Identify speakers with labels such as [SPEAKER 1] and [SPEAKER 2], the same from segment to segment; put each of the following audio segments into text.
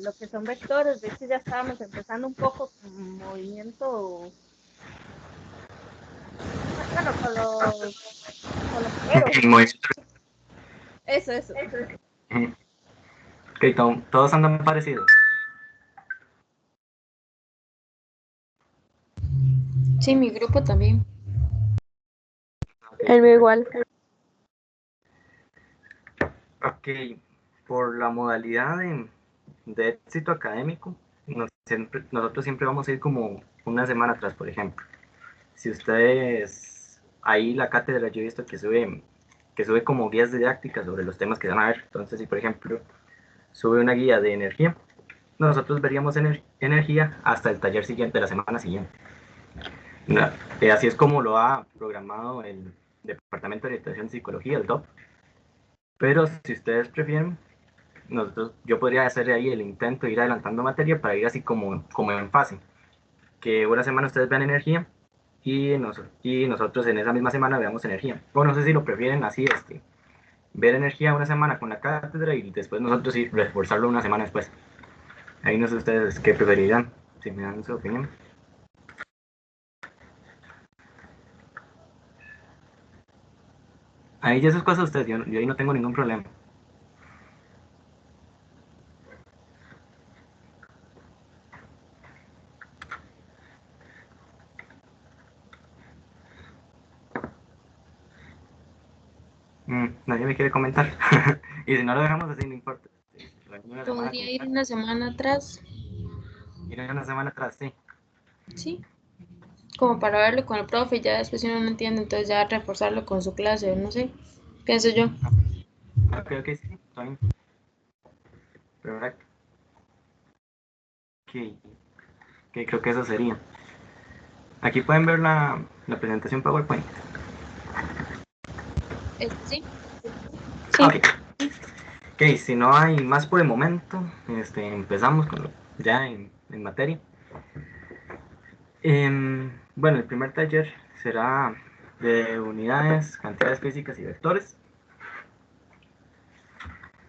[SPEAKER 1] lo que son vectores. De hecho, ya estábamos empezando un poco con movimiento, bueno, con los ceros.
[SPEAKER 2] Movimiento.
[SPEAKER 1] Eso.
[SPEAKER 2] Ok, todos andan parecidos.
[SPEAKER 3] Sí, mi grupo también.
[SPEAKER 2] Okay,
[SPEAKER 1] El mío igual.
[SPEAKER 2] ok, por la modalidad de éxito académico, nosotros siempre vamos a ir como una semana atrás, por ejemplo. Si ustedes, ahí la cátedra yo he visto que sube como guías didácticas sobre los temas que van a ver. Entonces, si por ejemplo sube una guía de energía, nosotros veríamos energía hasta el taller siguiente, de la semana siguiente. Así es como lo ha programado el Departamento de Orientación y Psicología, el DOP. Pero si ustedes prefieren, yo podría hacer ahí el intento de ir adelantando materia para ir así como en fase. Que una semana ustedes vean energía y nosotros en esa misma semana veamos energía. O no sé si lo prefieren así, ver energía una semana con la cátedra y después nosotros ir reforzarlo una semana después. Ahí no sé ustedes qué preferirían, si me dan su opinión. Ahí ya esas cosas ustedes, yo ahí no tengo ningún problema. Nadie me quiere comentar. Y si no lo dejamos así, no importa. Una semana
[SPEAKER 3] Podría
[SPEAKER 2] con
[SPEAKER 3] ir una semana atrás,
[SPEAKER 2] ir una semana atrás, sí.
[SPEAKER 3] sí, como para verlo con el profe, y ya después si uno no entiende, entonces ya reforzarlo con su clase, no sé, pienso yo.
[SPEAKER 2] Ok, sí, está bien. Perfecto. Ok, creo que eso sería. Aquí pueden ver la presentación PowerPoint.
[SPEAKER 3] Sí,
[SPEAKER 2] Ok. Ok, si no hay más por el momento, empezamos ya en materia. Bueno, el primer taller será de unidades, cantidades físicas y vectores.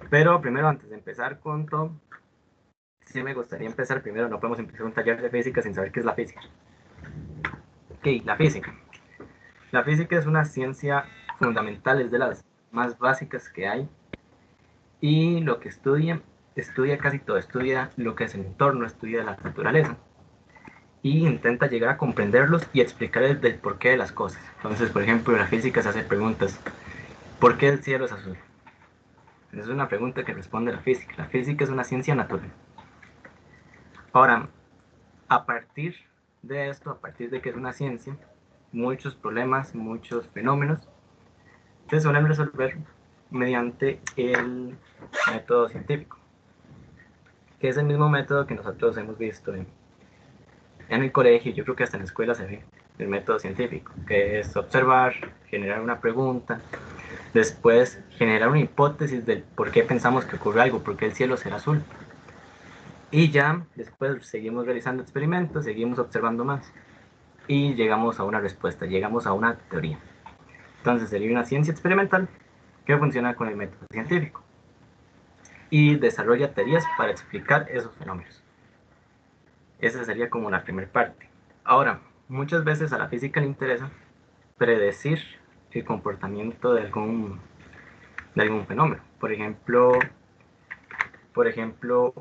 [SPEAKER 2] Pero primero, antes de empezar con todo, sí me gustaría empezar primero. No podemos empezar un taller de física sin saber qué es la física. Ok, la física. La física es una ciencia fundamental, es de las más básicas que hay. Y lo que estudia casi todo, estudia lo que es el entorno, estudia la naturaleza. Y intenta llegar a comprenderlos y explicar el porqué de las cosas. Entonces, por ejemplo, en la física se hace preguntas: ¿por qué el cielo es azul? Esa es una pregunta que responde la física. La física es una ciencia natural. Ahora, a partir de esto, a partir de que es una ciencia, muchos problemas, muchos fenómenos se suelen resolver mediante el método científico, que es el mismo método que nosotros hemos visto en el colegio. Yo creo que hasta en la escuela se ve el método científico, que es observar, generar una pregunta, después generar una hipótesis del por qué pensamos que ocurre algo, por qué el cielo será azul. Y ya después seguimos realizando experimentos, seguimos observando más y llegamos a una respuesta, llegamos a una teoría. Entonces sería una ciencia experimental que funciona con el método científico y desarrolla teorías para explicar esos fenómenos. Esa sería como la primera parte. Ahora, muchas veces a la física le interesa predecir el comportamiento de algún fenómeno. Por ejemplo,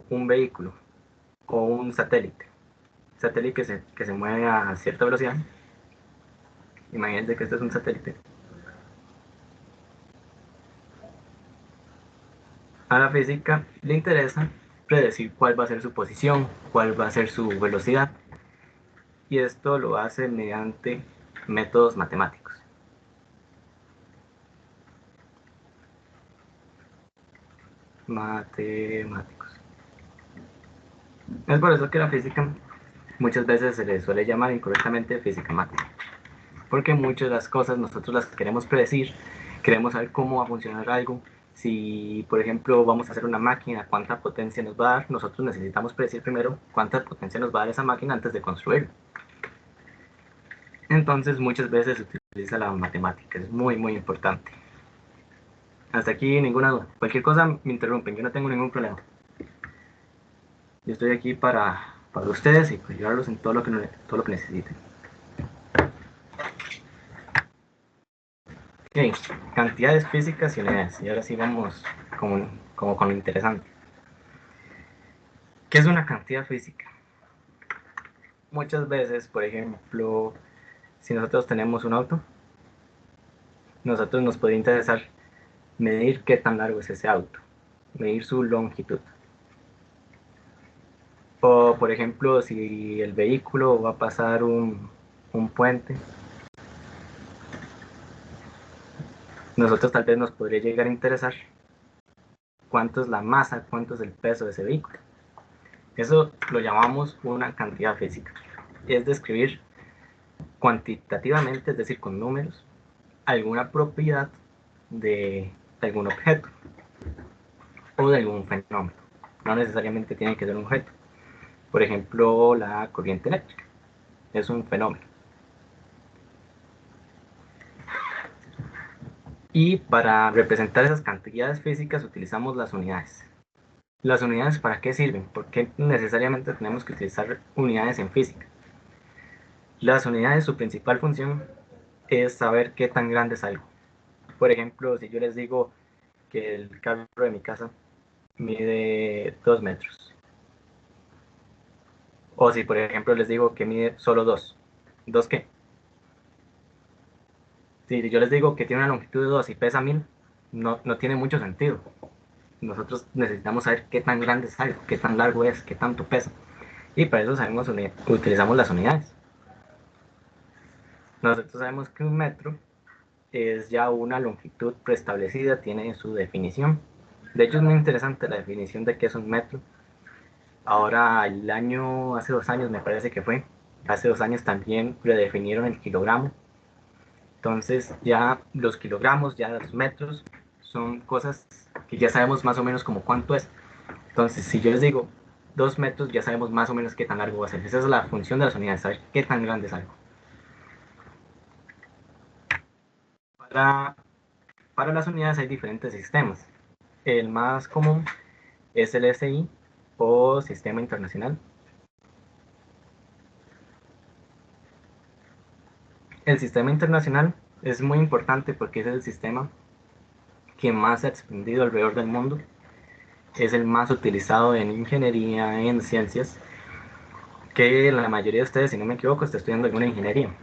[SPEAKER 2] un vehículo o un satélite. Satélite que se mueve a cierta velocidad. Imagínense que este es un satélite. A la física le interesa predecir cuál va a ser su posición, cuál va a ser su velocidad, y esto lo hace mediante métodos matemáticos. Matemáticos. Es por eso que la física muchas veces se le suele llamar incorrectamente física matemática, porque muchas de las cosas nosotros las queremos predecir, queremos saber cómo va a funcionar algo. Si, por ejemplo, vamos a hacer una máquina, cuánta potencia nos va a dar, nosotros necesitamos predecir primero cuánta potencia nos va a dar esa máquina antes de construirla. Entonces, muchas veces se utiliza la matemática, es muy, muy importante. Hasta aquí ninguna duda. Cualquier cosa me interrumpen, yo no tengo ningún problema. Yo estoy aquí para ustedes y para ayudarlos en todo lo que necesiten. Ok, cantidades físicas y unidades. Y ahora sí vamos como con lo interesante. ¿Qué es una cantidad física? Muchas veces, por ejemplo, si nosotros tenemos un auto, nosotros nos podría interesar medir qué tan largo es ese auto, medir su longitud. O, por ejemplo, si el vehículo va a pasar un puente, nosotros tal vez nos podría llegar a interesar cuánto es la masa, cuánto es el peso de ese vehículo. Eso lo llamamos una cantidad física. Es describir cuantitativamente, es decir, con números, alguna propiedad de algún objeto o de algún fenómeno. No necesariamente tiene que ser un objeto. Por ejemplo, la corriente eléctrica es un fenómeno. Y para representar esas cantidades físicas utilizamos las unidades. ¿Las unidades para qué sirven? ¿Por qué necesariamente tenemos que utilizar unidades en física? Las unidades, su principal función es saber qué tan grande es algo. Por ejemplo, si yo les digo que el carro de mi casa mide 2 metros. O si, por ejemplo, les digo que mide solo 2. ¿2 qué? Si yo les digo que tiene una longitud de 2 y pesa 1000, no tiene mucho sentido. Nosotros necesitamos saber qué tan grande es algo, qué tan largo es, qué tanto pesa. Y para eso utilizamos las unidades. Nosotros sabemos que un metro es ya una longitud preestablecida, tiene su definición. De hecho, es muy interesante la definición de qué es un metro. Ahora, hace 2 años me parece que fue, hace 2 años también redefinieron el kilogramo. Entonces, ya los kilogramos, ya los metros, son cosas que ya sabemos más o menos como cuánto es. Entonces, si yo les digo 2 metros, ya sabemos más o menos qué tan largo va a ser. Esa es la función de las unidades, saber qué tan grande es algo. Para las unidades hay diferentes sistemas. El más común es el SI o Sistema Internacional. El Sistema Internacional es muy importante porque es el sistema que más se ha expandido alrededor del mundo. Es el más utilizado en ingeniería, en ciencias, que la mayoría de ustedes, si no me equivoco, está estudiando alguna ingeniería.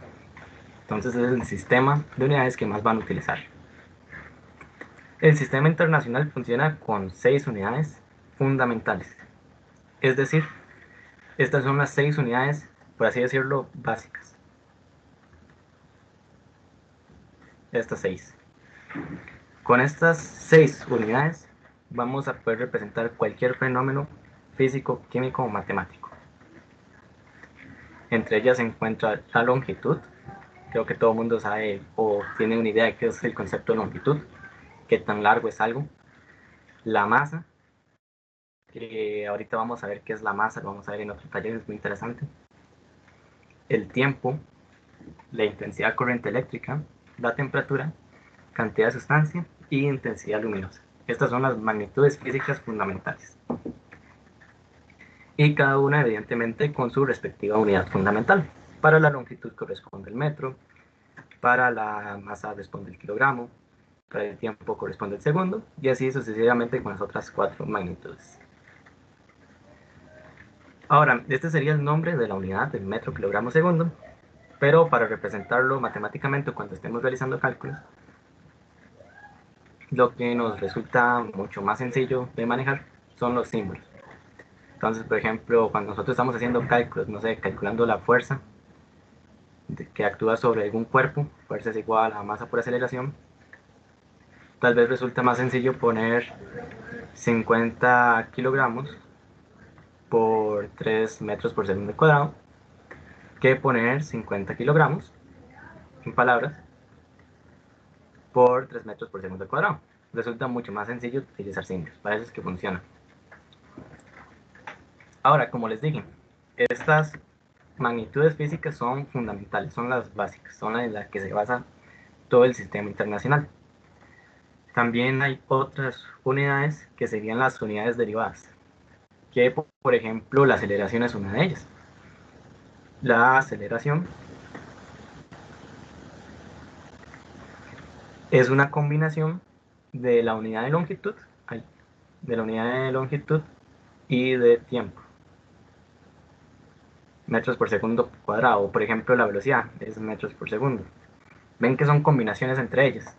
[SPEAKER 2] Entonces es el sistema de unidades que más van a utilizar. El sistema internacional funciona con 6 unidades fundamentales. Es decir, estas son las 6 unidades, por así decirlo, básicas. Estas 6. Con estas 6 unidades vamos a poder representar cualquier fenómeno físico, químico o matemático. Entre ellas se encuentra la longitud. Creo que todo el mundo sabe o tiene una idea de qué es el concepto de longitud, qué tan largo es algo. La masa, que ahorita vamos a ver qué es la masa, lo vamos a ver en otro taller, es muy interesante. El tiempo, la intensidad de corriente eléctrica, la temperatura, cantidad de sustancia y intensidad luminosa. Estas son las magnitudes físicas fundamentales. Y cada una evidentemente con su respectiva unidad fundamental. Para la longitud corresponde el metro, para la masa responde el kilogramo, para el tiempo corresponde el segundo, y así sucesivamente con las otras 4 magnitudes. Ahora, este sería el nombre de la unidad del metro, kilogramo, segundo, pero para representarlo matemáticamente cuando estemos realizando cálculos, lo que nos resulta mucho más sencillo de manejar son los símbolos. Entonces, por ejemplo, cuando nosotros estamos haciendo cálculos, no sé, calculando la fuerza que actúa sobre algún cuerpo, fuerza es igual a masa por aceleración, tal vez resulta más sencillo poner 50 kilogramos por 3 metros por segundo cuadrado que poner 50 kilogramos, en palabras, por 3 metros por segundo cuadrado. Resulta mucho más sencillo utilizar símbolos, para eso es que funciona. Ahora, como les dije, estas magnitudes físicas son fundamentales, son las básicas, son las en las que se basa todo el sistema internacional. También hay otras unidades que serían las unidades derivadas. que por ejemplo la aceleración es una de ellas. La aceleración es una combinación de la unidad de longitud y de tiempo, metros por segundo cuadrado. Por ejemplo, la velocidad es metros por segundo. Ven que son combinaciones entre ellas.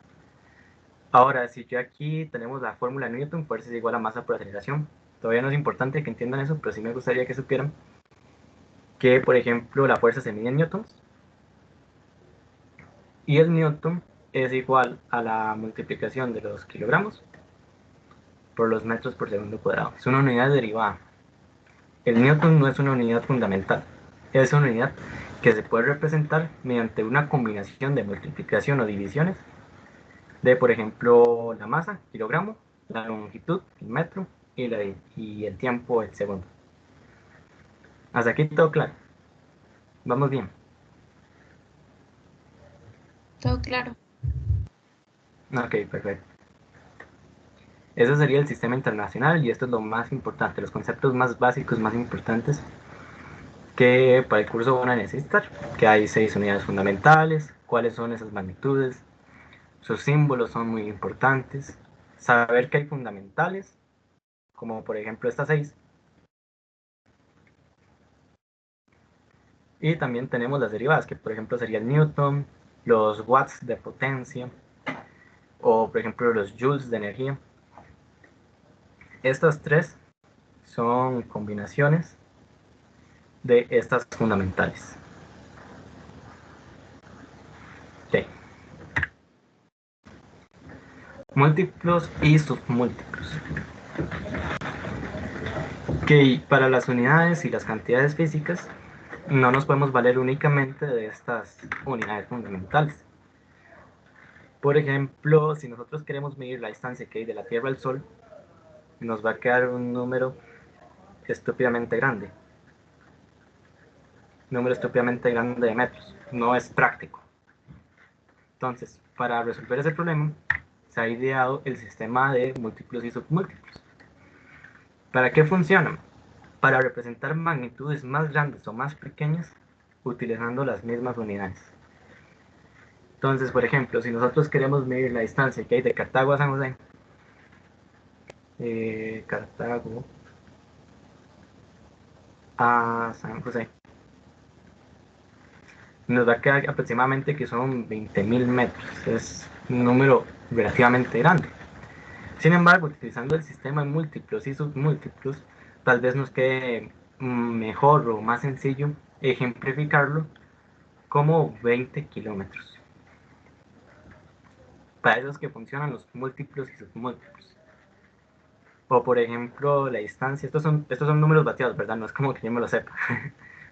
[SPEAKER 2] Ahora, si yo aquí tenemos la fórmula de Newton, fuerza es igual a masa por aceleración. Todavía no es importante que entiendan eso, pero sí me gustaría que supieran que, por ejemplo, la fuerza se mide en newtons y el newton es igual a la multiplicación de los kilogramos por los metros por segundo cuadrado. Es una unidad derivada. El newton no es una unidad fundamental, es una unidad que se puede representar mediante una combinación de multiplicación o divisiones de, por ejemplo, la masa, kilogramo, la longitud, el metro, y el tiempo, el segundo. Hasta aquí todo claro. Vamos bien.
[SPEAKER 3] Todo claro.
[SPEAKER 2] Ok, perfecto. Ese sería el sistema internacional y esto es lo más importante, los conceptos más básicos, más importantes que para el curso van a necesitar, que hay 6 unidades fundamentales, cuáles son esas magnitudes, sus símbolos son muy importantes, saber que hay fundamentales, como por ejemplo estas 6, y también tenemos las derivadas, que por ejemplo sería el newton, los watts de potencia, o por ejemplo los joules de energía. Estas 3 son combinaciones de estas fundamentales. Okay. Múltiplos y submúltiplos. Que para las unidades y las cantidades físicas no nos podemos valer únicamente de estas unidades fundamentales. Por ejemplo, si nosotros queremos medir la distancia que hay de la Tierra al Sol, nos va a quedar un número estúpidamente grande. Número estúpidamente grande de metros. No es práctico. Entonces, para resolver ese problema, se ha ideado el sistema de múltiplos y submúltiplos. ¿Para qué funcionan? Para representar magnitudes más grandes o más pequeñas utilizando las mismas unidades. Entonces, por ejemplo, si nosotros queremos medir la distancia que hay de Cartago a San José, Cartago a San José, nos va a quedar aproximadamente que son 20.000 metros. Es un número relativamente grande. Sin embargo, utilizando el sistema de múltiplos y submúltiplos, tal vez nos quede mejor o más sencillo ejemplificarlo como 20 kilómetros. Para eso es que funcionan los múltiplos y submúltiplos. O por ejemplo, la distancia, estos son números bateados, ¿verdad? No es como que yo me lo sepa.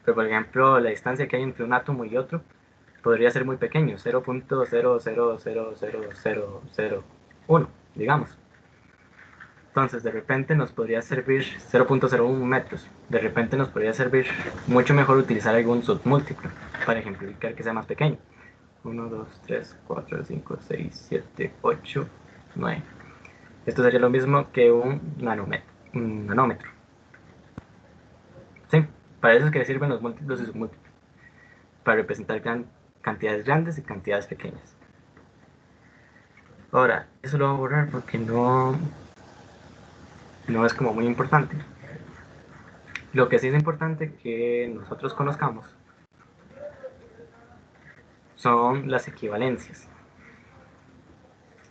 [SPEAKER 2] Pero por ejemplo, la distancia que hay entre un átomo y otro podría ser muy pequeño, 0.00000001, digamos. Entonces, de repente nos podría servir 0.01 metros. De repente nos podría servir mucho mejor utilizar algún submúltiplo para ejemplificar que sea más pequeño. 1, 2, 3, 4, 5, 6, 7, 8, 9. Esto sería lo mismo que un nanómetro. ¿Sí? Para eso es que sirven los múltiplos y submúltiplos. Para representar cantidades grandes y cantidades pequeñas. Ahora, eso lo voy a borrar porque no es como muy importante. Lo que sí es importante que nosotros conozcamos son las equivalencias.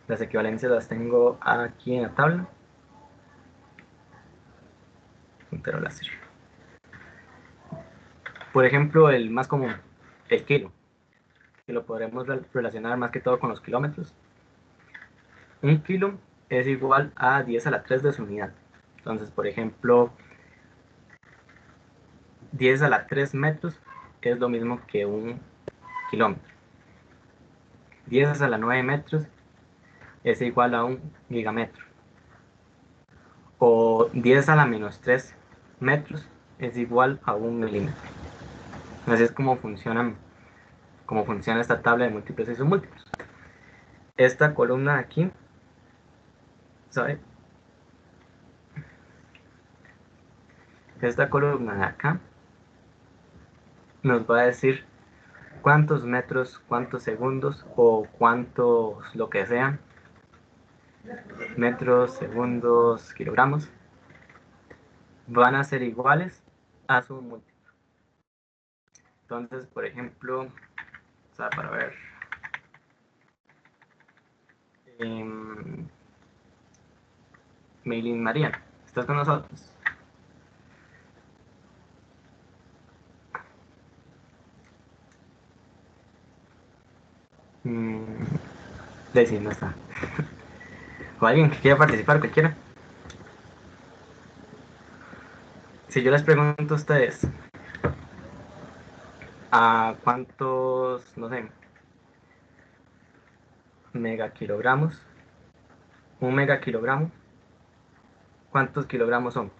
[SPEAKER 2] Las equivalencias las tengo aquí en la tabla. Puntero láser. Por ejemplo, el más común, el kilo, que lo podremos relacionar más que todo con los kilómetros. Un kilo es igual a 10 a la 3 de su unidad. Entonces, por ejemplo, 10 a la 3 metros es lo mismo que un kilómetro. 10 a la 9 metros es igual a un gigametro. O 10 a la menos 3 metros es igual a un milímetro. Así es como funciona esta tabla de múltiplos y submúltiplos. Esta columna de aquí, ¿sabe? esta columna de acá nos va a decir cuántos metros, cuántos segundos o cuántos, lo que sea, metros, segundos, kilogramos, van a ser iguales a su múltiplo. Entonces, por ejemplo, o sea, para ver, Meilín Mariana, ¿estás con nosotros? Daisy no está. O alguien que quiera participar, cualquiera. Si yo les pregunto a ustedes, ¿a cuántos, no sé, megakilogramos? Un megakilogramo, ¿cuántos kilogramos son?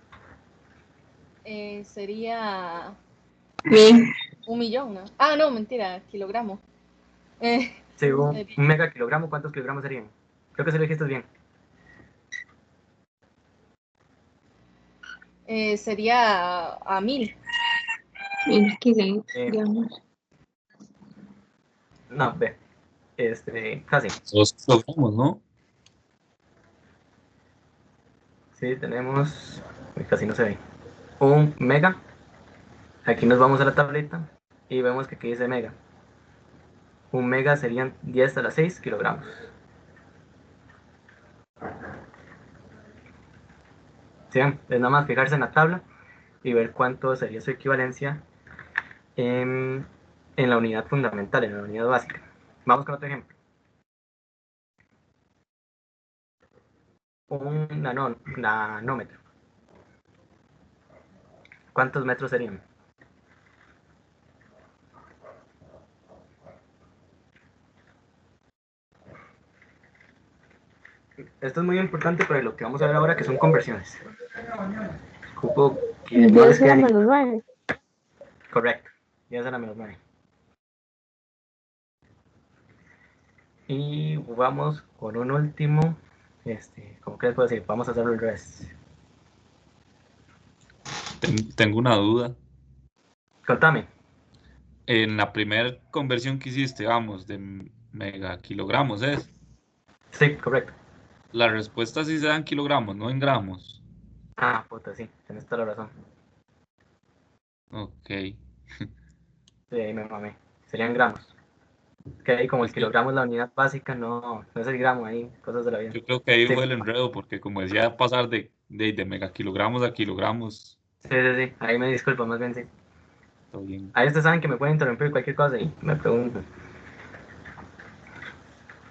[SPEAKER 1] Sería
[SPEAKER 3] Bien.
[SPEAKER 1] 1 millón, ¿no? Ah, no, mentira, kilogramo.
[SPEAKER 2] Sí, un
[SPEAKER 1] Sería,
[SPEAKER 2] megakilogramo, ¿cuántos kilogramos serían? Creo que se lo dijiste bien.
[SPEAKER 1] sería a 1000.
[SPEAKER 3] Bien, aquí se,
[SPEAKER 2] Eh,
[SPEAKER 3] digamos.
[SPEAKER 2] no, ve, casi.
[SPEAKER 4] 2 kilogramos, ¿no?
[SPEAKER 2] Sí, tenemos, casi no se ve. Un mega, aquí nos vamos a la tableta y vemos que aquí dice mega. Un mega serían 10 a la 6 kilogramos. ¿Sí? Es nada más fijarse en la tabla y ver cuánto sería su equivalencia en la unidad fundamental, en la unidad básica. Vamos con otro ejemplo. Un nanómetro. ¿Cuántos metros serían? Esto es muy importante para lo que vamos a ver ahora, que son conversiones. Ocupo que no les
[SPEAKER 5] 10 a
[SPEAKER 2] quede
[SPEAKER 5] la
[SPEAKER 2] ni...
[SPEAKER 5] menos 9.
[SPEAKER 2] Correcto. 10 a la menos 9. Y vamos con un último. ¿Cómo que les puedo decir? Vamos a hacerlo al revés.
[SPEAKER 4] Tengo una duda.
[SPEAKER 2] Contame.
[SPEAKER 4] En la primera conversión que hiciste, vamos, de megakilogramos, ¿es?
[SPEAKER 2] Sí, correcto.
[SPEAKER 4] La respuesta sí se da en kilogramos, no en gramos.
[SPEAKER 2] Ah, puta, sí. Tienes toda la razón.
[SPEAKER 4] Ok.
[SPEAKER 2] Sí, ahí me mamé. Serían gramos. Que ahí como el
[SPEAKER 4] Es que
[SPEAKER 2] kilogramo es la unidad básica, no es el gramo ahí, cosas de la vida.
[SPEAKER 4] yo creo que ahí
[SPEAKER 2] Sí,
[SPEAKER 4] fue el enredo, porque como decía, pasar de megakilogramos a kilogramos,
[SPEAKER 2] sí. Ahí me disculpo, más bien sí.
[SPEAKER 4] todo bien.
[SPEAKER 2] Ahí ustedes saben que me pueden interrumpir cualquier cosa y me preguntan.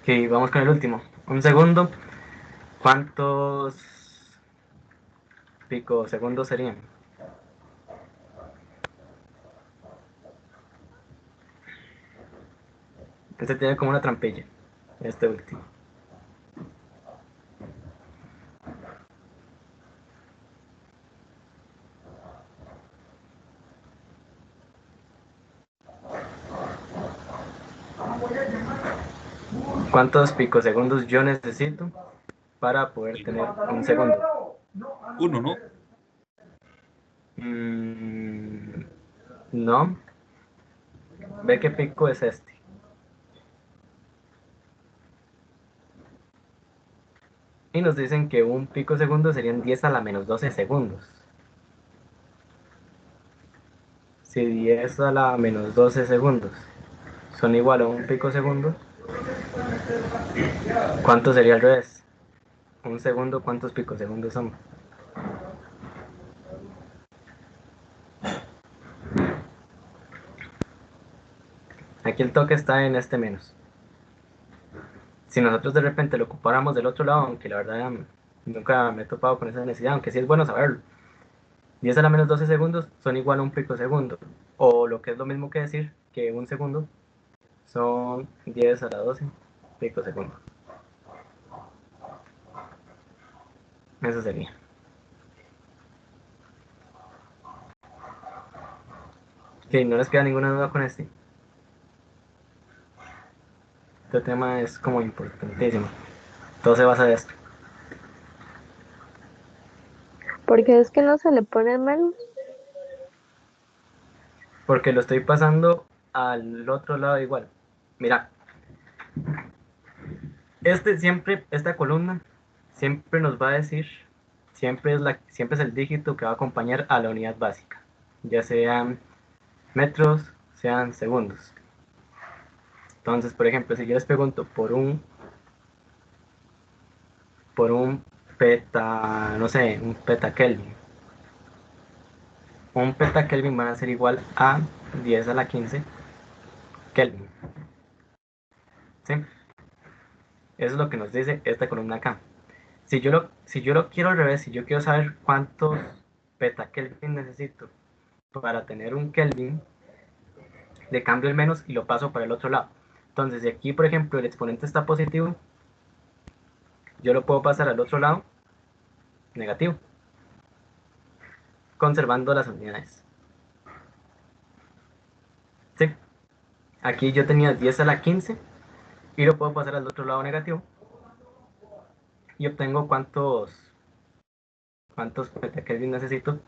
[SPEAKER 2] Ok, vamos con el último. Un segundo. ¿Cuántos picosegundos serían? Este tiene como una trampilla. Este último. ¿Cuántos picosegundos yo necesito para poder tener un segundo?
[SPEAKER 4] Uno, ¿no?
[SPEAKER 2] No. Ve qué pico es este. Y nos dicen que un picosegundo serían 10 a la menos 12 segundos. Si 10 a la menos 12 segundos son igual a un picosegundo, ¿cuánto sería al revés? Un segundo, ¿cuántos picosegundos son? Aquí el toque está en este menos. Si nosotros de repente lo ocupáramos del otro lado, aunque la verdad nunca me he topado con esa necesidad, aunque sí es bueno saberlo. 10 a la menos 12 segundos son igual a un picosegundo. O lo que es lo mismo que decir que un segundo son 10 a la 12 picosegundos. Eso sería. Ok, no les queda ninguna duda con este. Este tema es como importantísimo. Todo se basa de esto.
[SPEAKER 5] Porque es que no se le pone menos.
[SPEAKER 2] porque lo estoy pasando al otro lado igual. Mira, esta columna siempre nos va a decir, siempre es el dígito que va a acompañar a la unidad básica, ya sean metros, sean segundos. Entonces, por ejemplo, si yo les pregunto por un peta, no sé, un petakelvin. Un petakelvin van a ser igual a 10 a la 15 Kelvin. ¿Sí? Eso es lo que nos dice esta columna acá. Si yo lo quiero al revés, si yo quiero saber cuántos petakelvin necesito para tener un Kelvin, le cambio el menos y lo paso para el otro lado. Entonces, si aquí, por ejemplo, el exponente está positivo, yo lo puedo pasar al otro lado, negativo, conservando las unidades. ¿Sí? Aquí yo tenía 10 a la 15 y lo puedo pasar al otro lado negativo y obtengo cuántos petakelvin necesito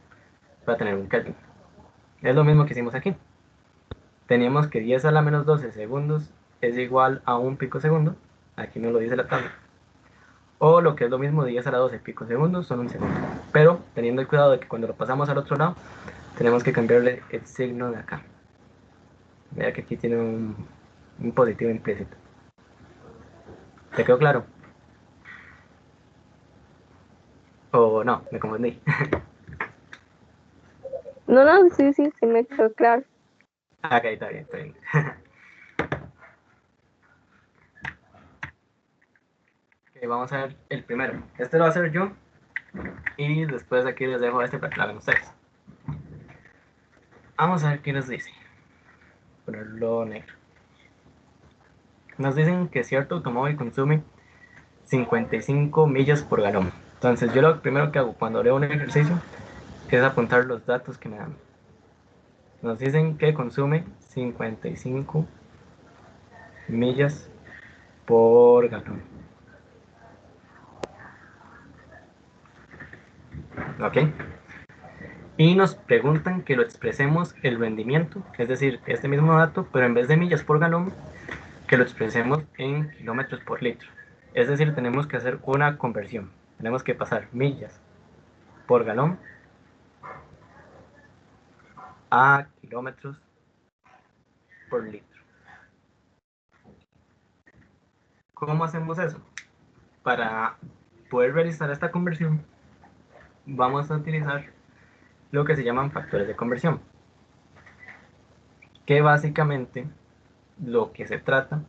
[SPEAKER 2] para tener un Kelvin. Es lo mismo que hicimos aquí. Teníamos que 10 a la menos 12 segundos es igual a un pico segundo. Aquí no lo dice la tabla. O lo que es lo mismo, 10 a la 12 picosegundos son un segundo. Pero teniendo el cuidado de que cuando lo pasamos al otro lado, tenemos que cambiarle el signo de acá. Vea que aquí tiene un positivo implícito. ¿Te quedó claro? O no, me confundí.
[SPEAKER 1] No, no, sí, sí, sí me quedó claro.
[SPEAKER 2] Ok, está bien, está bien. Ok, vamos a ver el primero. Este lo voy a hacer yo. Y después aquí les dejo este para que lo hagan ustedes. Vamos a ver qué nos dice. Ponerlo negro. Nos dicen que cierto automóvil consume 55 millas por galón. Entonces yo lo primero que hago cuando leo un ejercicio es apuntar los datos que me dan. Nos dicen que consume 55 millas por galón. ¿Ok? Y nos preguntan que lo expresemos el rendimiento, es decir, este mismo dato, pero en vez de millas por galón, que lo expresemos en kilómetros por litro. Es decir, tenemos que hacer una conversión. Tenemos que pasar millas por galón a kilómetros por litro. ¿Cómo hacemos eso? Para poder realizar esta conversión, vamos a utilizar lo que se llaman factores de conversión, que básicamente lo que se trata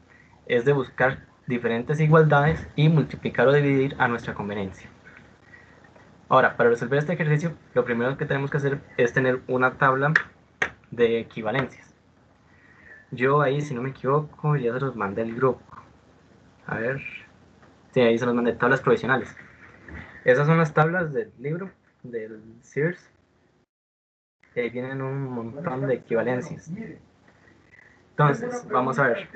[SPEAKER 2] es de buscar diferentes igualdades y multiplicar o dividir a nuestra conveniencia. Ahora, para resolver este ejercicio, lo primero que tenemos que hacer es tener una tabla de equivalencias. Yo ahí, si no me equivoco, ya se los mandé al grupo. A ver. Sí, ahí se los mandé, tablas provisionales. Esas son las tablas del libro, del Sears. Ahí vienen un montón de equivalencias. Entonces, vamos a ver.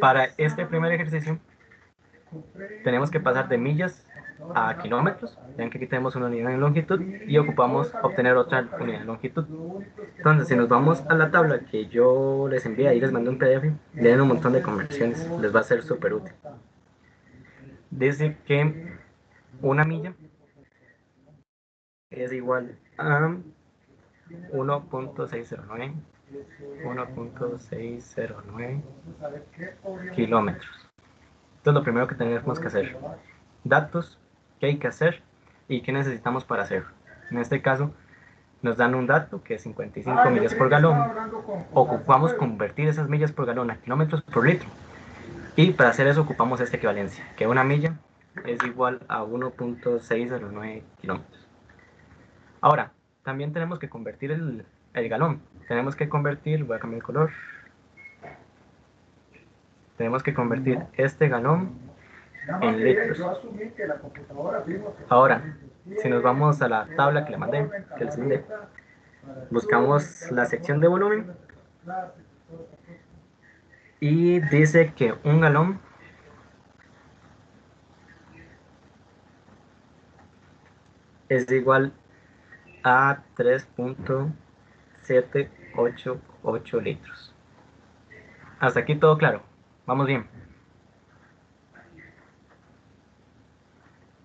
[SPEAKER 2] Para este primer ejercicio, tenemos que pasar de millas a kilómetros. Vean que aquí tenemos una unidad en longitud y ocupamos obtener otra unidad en longitud. Entonces, si nos vamos a la tabla que yo les envié, ahí les mandé un PDF, leen un montón de conversiones, les va a ser súper útil. Dice que una milla es igual a 1.609 kilómetros. Entonces, lo primero que tenemos que hacer, datos, qué hay que hacer y qué necesitamos para hacerlo. En este caso, nos dan un dato que es 55 millas por galón. Ocupamos convertir esas millas por galón a kilómetros por litro. Y para hacer eso ocupamos esta equivalencia, que una milla es igual a 1.609 kilómetros. Ahora, también tenemos que convertir el galón. Tenemos que convertir, voy a cambiar el color. Tenemos que convertir este galón en litros. Ahora, si nos vamos a la tabla que les mandé, buscamos la sección de volumen y dice que un galón es igual a 3.7 788 litros. Hasta aquí todo claro. Vamos bien.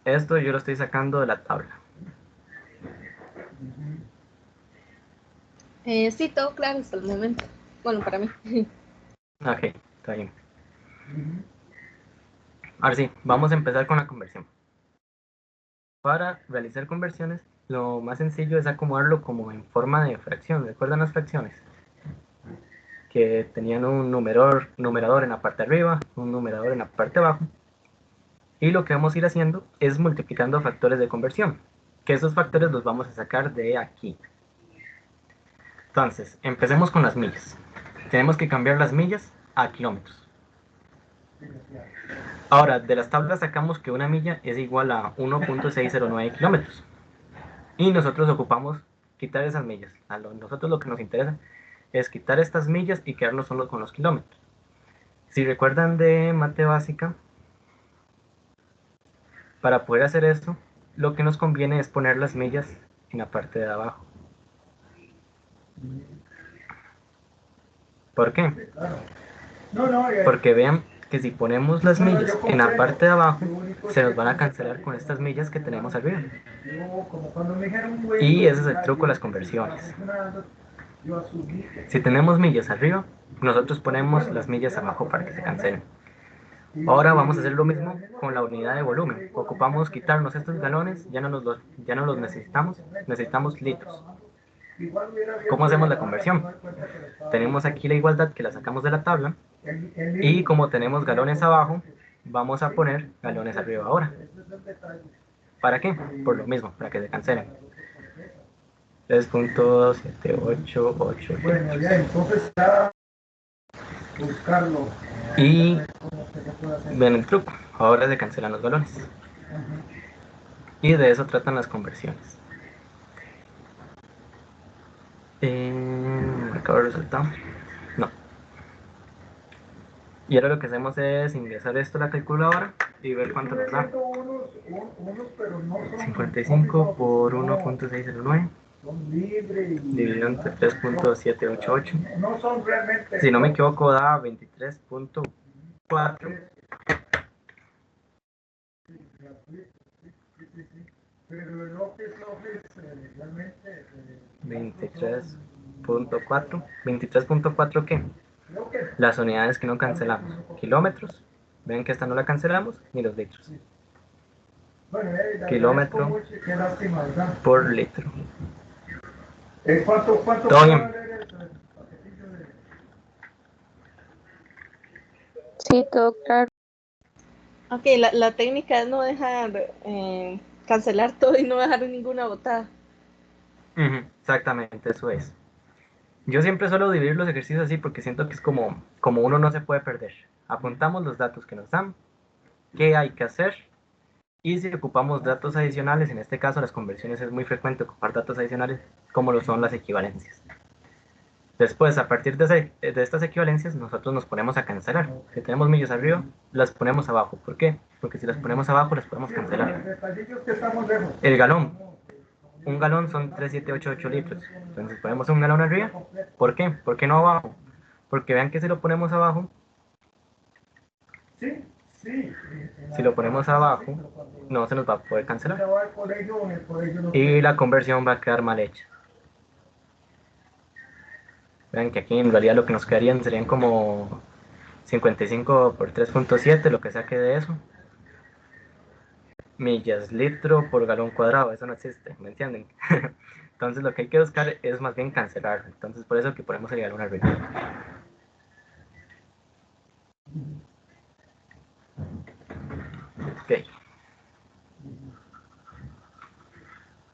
[SPEAKER 2] Esto yo lo estoy sacando de la tabla.
[SPEAKER 1] Sí, todo claro hasta el momento. Bueno, para mí.
[SPEAKER 2] Ok, está bien. Ahora sí, vamos a empezar con la conversión. Para realizar conversiones, lo más sencillo es acomodarlo como en forma de fracción. ¿Recuerdan las fracciones? Que tenían un numerador en la parte de arriba, un numerador en la parte de abajo. Y lo que vamos a ir haciendo es multiplicando factores de conversión, que esos factores los vamos a sacar de aquí. Entonces, empecemos con las millas. Tenemos que cambiar las millas a kilómetros. Ahora, de las tablas sacamos que una milla es igual a 1.609 kilómetros. Y nosotros ocupamos quitar esas millas. Nosotros lo que nos interesa es quitar estas millas y quedarnos solo con los kilómetros. Si recuerdan de mate básica, para poder hacer esto, lo que nos conviene es poner las millas en la parte de abajo. ¿Por qué? Porque vean que si ponemos las millas en la parte de abajo, se nos van a cancelar con estas millas que tenemos arriba. Y ese es el truco de las conversiones. Si tenemos millas arriba, nosotros ponemos las millas abajo para que se cancelen. Ahora vamos a hacer lo mismo con la unidad de volumen. Ocupamos quitarnos estos galones, ya no los necesitamos, necesitamos litros. ¿Cómo hacemos la conversión? Tenemos aquí la igualdad que la sacamos de la tabla y como tenemos galones abajo, vamos a poner galones arriba ahora. ¿Para qué? Por lo mismo, para que se cancelen. 3.788.
[SPEAKER 5] Bueno, ya entonces ya buscarlo.
[SPEAKER 2] Y ven el truco, ahora se cancelan los galones. Y de eso tratan las conversiones. Marcador resultado. No. Y ahora lo que hacemos es ingresar esto a la calculadora y ver cuánto nos da. 55 por 1.609 dividido entre 3.788. Si no me equivoco da 23.4.
[SPEAKER 5] Pero el Office realmente...
[SPEAKER 2] 23.4. ¿23.4 qué? Las unidades que no cancelamos. Kilómetros. Ven que esta no la cancelamos, ni los litros. Kilómetro por litro.
[SPEAKER 5] ¿Cuánto
[SPEAKER 2] Todo bien.
[SPEAKER 3] Sí, todo claro.
[SPEAKER 1] Ok, la técnica es no dejar cancelar todo y no dejar ninguna botada.
[SPEAKER 2] Exactamente, eso es. Yo siempre suelo dividir los ejercicios así porque siento que es como uno no se puede perder. Apuntamos los datos que nos dan, qué hay que hacer, y si ocupamos datos adicionales, en este caso las conversiones es muy frecuente ocupar datos adicionales como lo son las equivalencias. Después, a partir de estas equivalencias, nosotros nos ponemos a cancelar. Si tenemos millas arriba, las ponemos abajo. ¿Por qué? Porque si las ponemos abajo, las podemos cancelar. El galón. Un galón son 3.788 litros. Entonces ponemos un galón arriba. ¿Por qué? ¿Por qué no abajo? Porque vean que si lo ponemos abajo, si lo ponemos abajo, no se nos va a poder cancelar. Y la conversión va a quedar mal hecha. Vean que aquí en realidad lo que nos quedarían serían como 55 por 3.7, lo que saque de eso. Millas, litro por galón cuadrado, eso no existe, ¿me entienden? Entonces lo que hay que buscar es más bien cancelar. Entonces por eso que ponemos el galón arriba. Ok.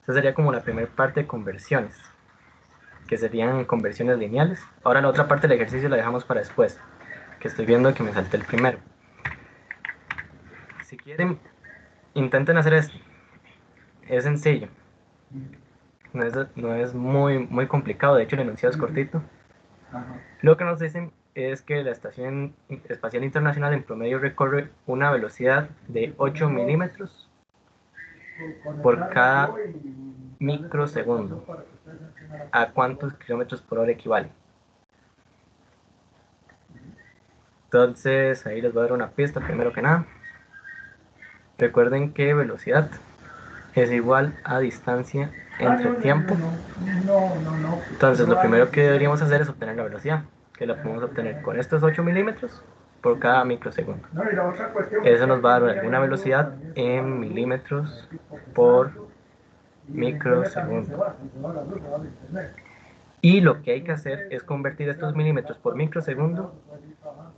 [SPEAKER 2] Esa sería como la primera parte de conversiones, que serían conversiones lineales. Ahora la otra parte del ejercicio la dejamos para después, que estoy viendo que me salté el primero. Si quieren, intenten hacer esto. Es sencillo. No es muy complicado, de hecho el enunciado es cortito. Lo que nos dicen es que la Estación Espacial Internacional en promedio recorre una velocidad de 8 milímetros por cada microsegundo. ¿A cuántos kilómetros por hora equivale? Entonces, ahí les voy a dar una pista primero que nada. Recuerden que velocidad es igual a distancia entre tiempo. Entonces, lo primero que deberíamos hacer es obtener la velocidad, que la podemos obtener con estos 8 milímetros por cada microsegundo. Eso nos va a dar una velocidad en milímetros por microsegundo. Y lo que hay que hacer es convertir estos milímetros por microsegundo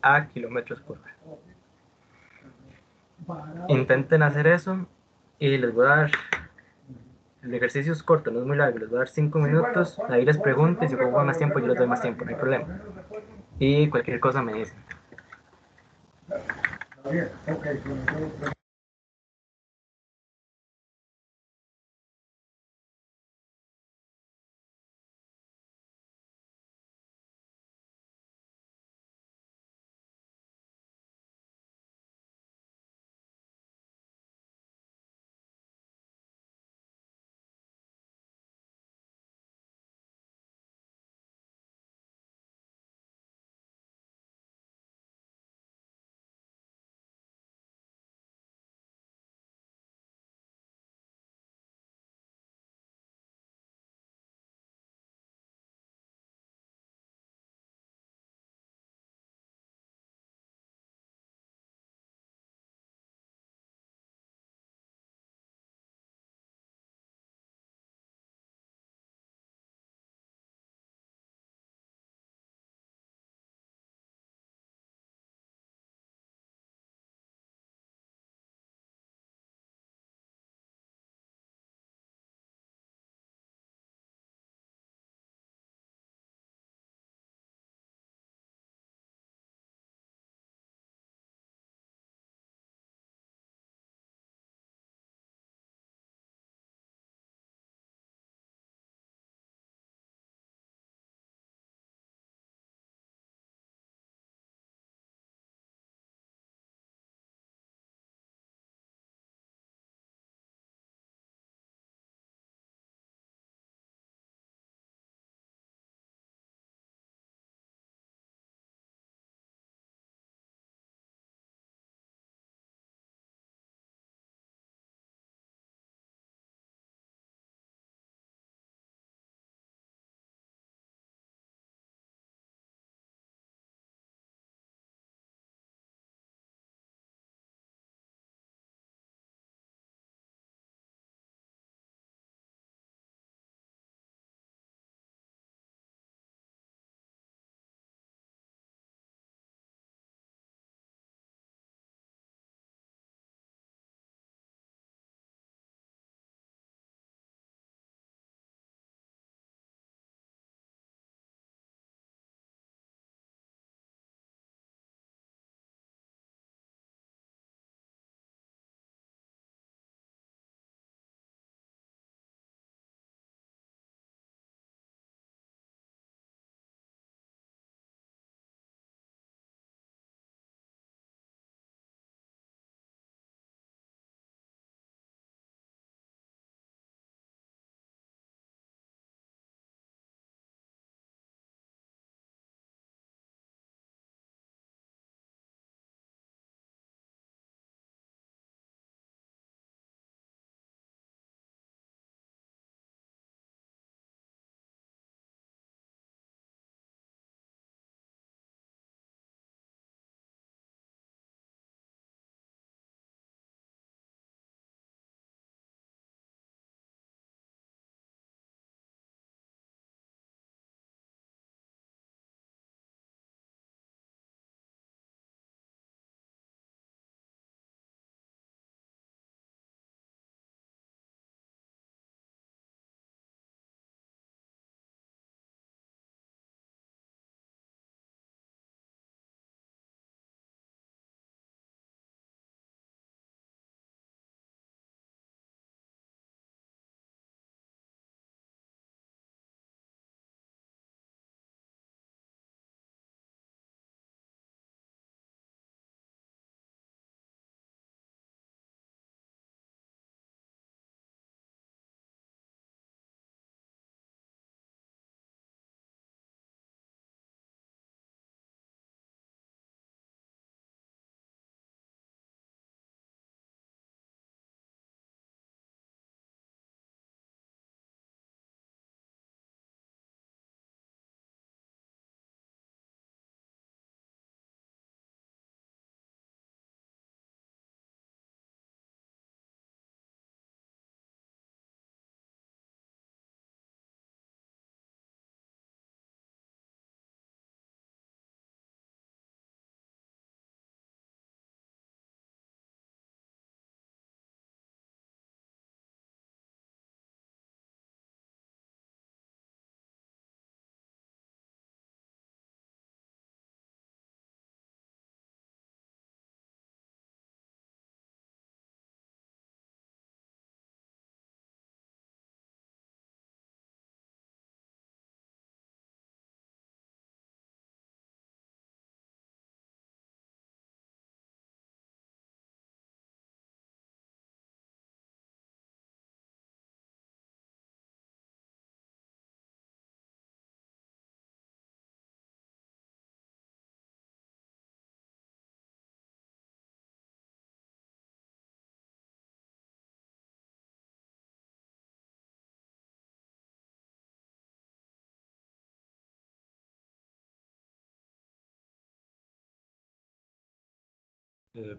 [SPEAKER 2] a kilómetros por hora. Intenten hacer eso y les voy a dar, el ejercicio es corto, no es muy largo, les voy a dar 5 minutos, ahí les pregunto y si ocupan más tiempo yo les doy más tiempo, no hay problema. Y cualquier cosa me dicen.
[SPEAKER 5] Está bien, ok.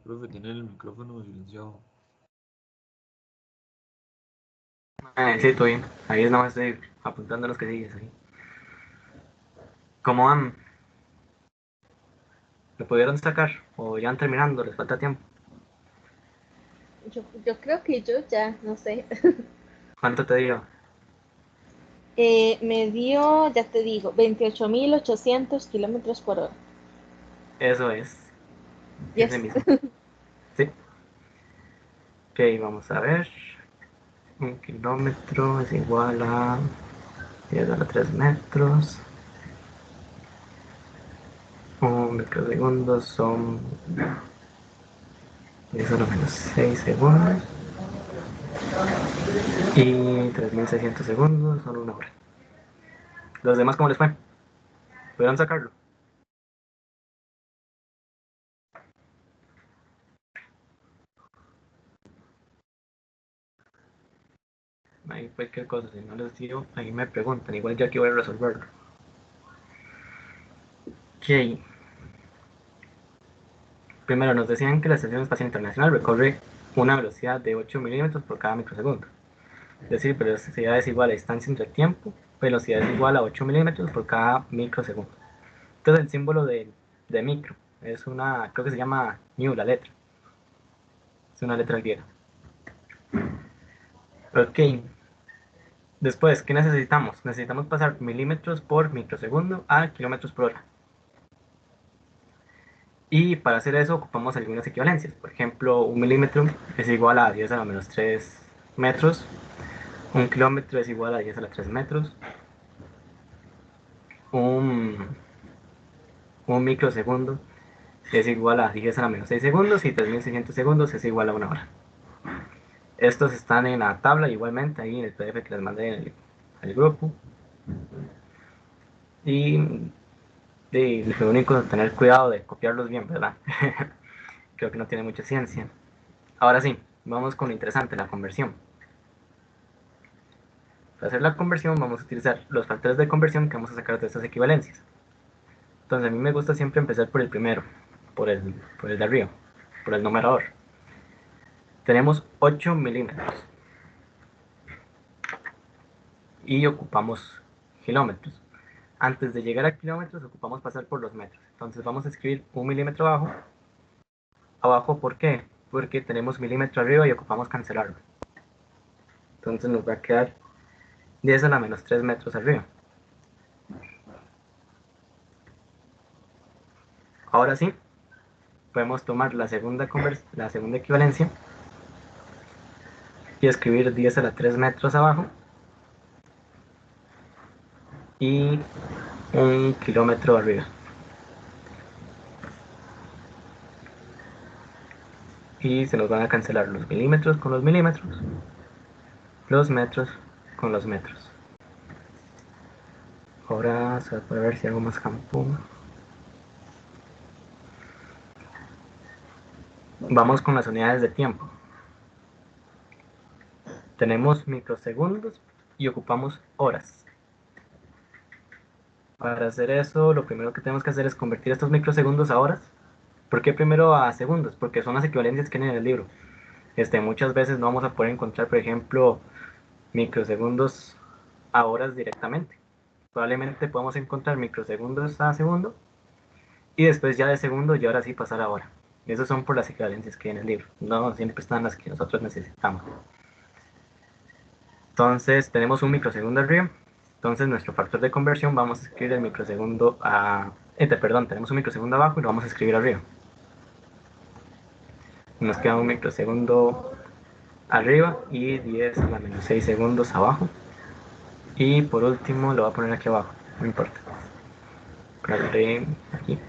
[SPEAKER 4] Profe, tiene el micrófono silenciado.
[SPEAKER 2] Sí, estoy bien. Ahí es nada más estoy apuntando los que sigues ahí. ¿Cómo van? ¿Lo pudieron sacar? ¿O ya van terminando? ¿Les falta tiempo?
[SPEAKER 1] Yo creo que yo ya, no sé.
[SPEAKER 2] ¿Cuánto te dio?
[SPEAKER 1] Me dio, ya te digo, 28.800 kilómetros por hora.
[SPEAKER 2] Eso es.
[SPEAKER 1] Yes.
[SPEAKER 2] Ese mismo. Sí. Ok, vamos a ver. 1 kilómetro es igual a 10 a la 3 metros. 1 microsegundo son 10 a la menos 6 segundos. Y 3600 segundos son 1 hora. ¿Los demás cómo les fue? ¿Pudieron sacarlo? Ahí cualquier cosa, si no les digo, ahí me preguntan. Igual ya que voy a resolverlo. Ok. Primero nos decían que la Estación Espacial Internacional recorre una velocidad de 8 milímetros por cada microsegundo. Es decir, velocidad es igual a distancia entre tiempo, velocidad es igual a 8 milímetros por cada microsegundo. Entonces el símbolo de micro es una, creo que se llama mu la letra. Es una letra griega. Ok. Después, ¿qué necesitamos? Necesitamos pasar milímetros por microsegundo a kilómetros por hora. Y para hacer eso ocupamos algunas equivalencias. Por ejemplo, 1 milímetro es igual a 10 a la menos 3 metros. 1 kilómetro es igual a 10 a la 3 metros. Un, un microsegundo es igual a 10 a la menos 6 segundos y 3600 segundos es igual a 1 hora. Estos están en la tabla igualmente, ahí en el PDF que les mandé en el grupo. Y lo único es tener cuidado de copiarlos bien, ¿verdad? Creo que no tiene mucha ciencia. Ahora sí, vamos con lo interesante, la conversión. Para hacer la conversión vamos a utilizar los factores de conversión que vamos a sacar de estas equivalencias. Entonces a mí me gusta siempre empezar por el primero, por el de arriba, por el numerador. Tenemos 8 milímetros y ocupamos kilómetros. Antes de llegar a kilómetros ocupamos pasar por los metros. Entonces vamos a escribir 1 milímetro abajo. Abajo, ¿por qué? Porque tenemos milímetro arriba y ocupamos cancelarlo. Entonces nos va a quedar 10 a la menos 3 metros arriba. Ahora sí, podemos tomar la segunda equivalencia y escribir 10 a la 3 metros abajo y 1 kilómetro arriba. Y se nos van a cancelar los milímetros con los milímetros, los metros con los metros. Ahora se va a poder ver si hago más campo. Vamos con las unidades de tiempo. Tenemos microsegundos y ocupamos horas. Para hacer eso, lo primero que tenemos que hacer es convertir estos microsegundos a horas. ¿Por qué primero a segundos? Porque son las equivalencias que hay en el libro. Muchas veces no vamos a poder encontrar, por ejemplo, microsegundos a horas directamente. Probablemente podamos encontrar microsegundos a segundo y después ya de segundo y ahora sí pasar a hora. Esos son por las equivalencias que hay en el libro. No siempre están las que nosotros necesitamos. Entonces tenemos un microsegundo arriba. Entonces nuestro factor de conversión vamos a escribir el microsegundo a... tenemos un microsegundo abajo y lo vamos a escribir arriba. Nos queda un microsegundo arriba y 10 a la menos 6 segundos abajo. Y por último lo voy a poner aquí abajo, no importa. Ponerle aquí.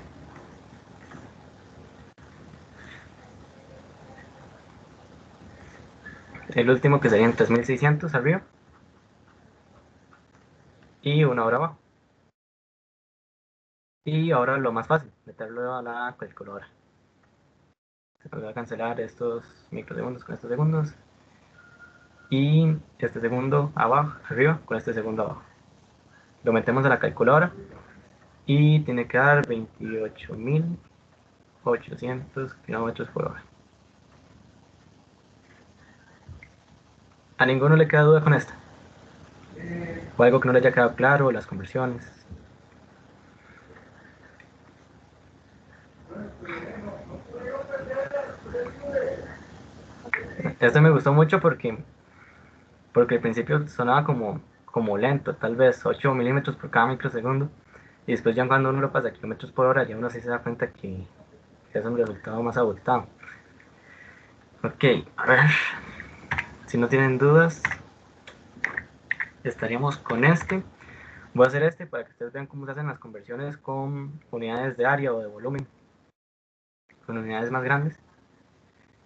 [SPEAKER 2] El último que serían 3600 arriba. Y 1 hora abajo. Y ahora lo más fácil, meterlo a la calculadora. Se nos va a cancelar estos microsegundos con estos segundos. Y este segundo abajo, arriba, con este segundo abajo. Lo metemos a la calculadora y tiene que dar 28.800 800 kilómetros por hora. ¿A ninguno le queda duda con esta? ¿O algo que no le haya quedado claro? Las conversiones. Este me gustó mucho porque al principio sonaba como lento, tal vez 8 milímetros por cada microsegundo. Y después ya cuando uno lo pasa a kilómetros por hora, ya uno sí se da cuenta que es un resultado más abultado. Ok, a ver. Si no tienen dudas, estaríamos con este. Voy a hacer este para que ustedes vean cómo se hacen las conversiones con unidades de área o de volumen, con unidades más grandes.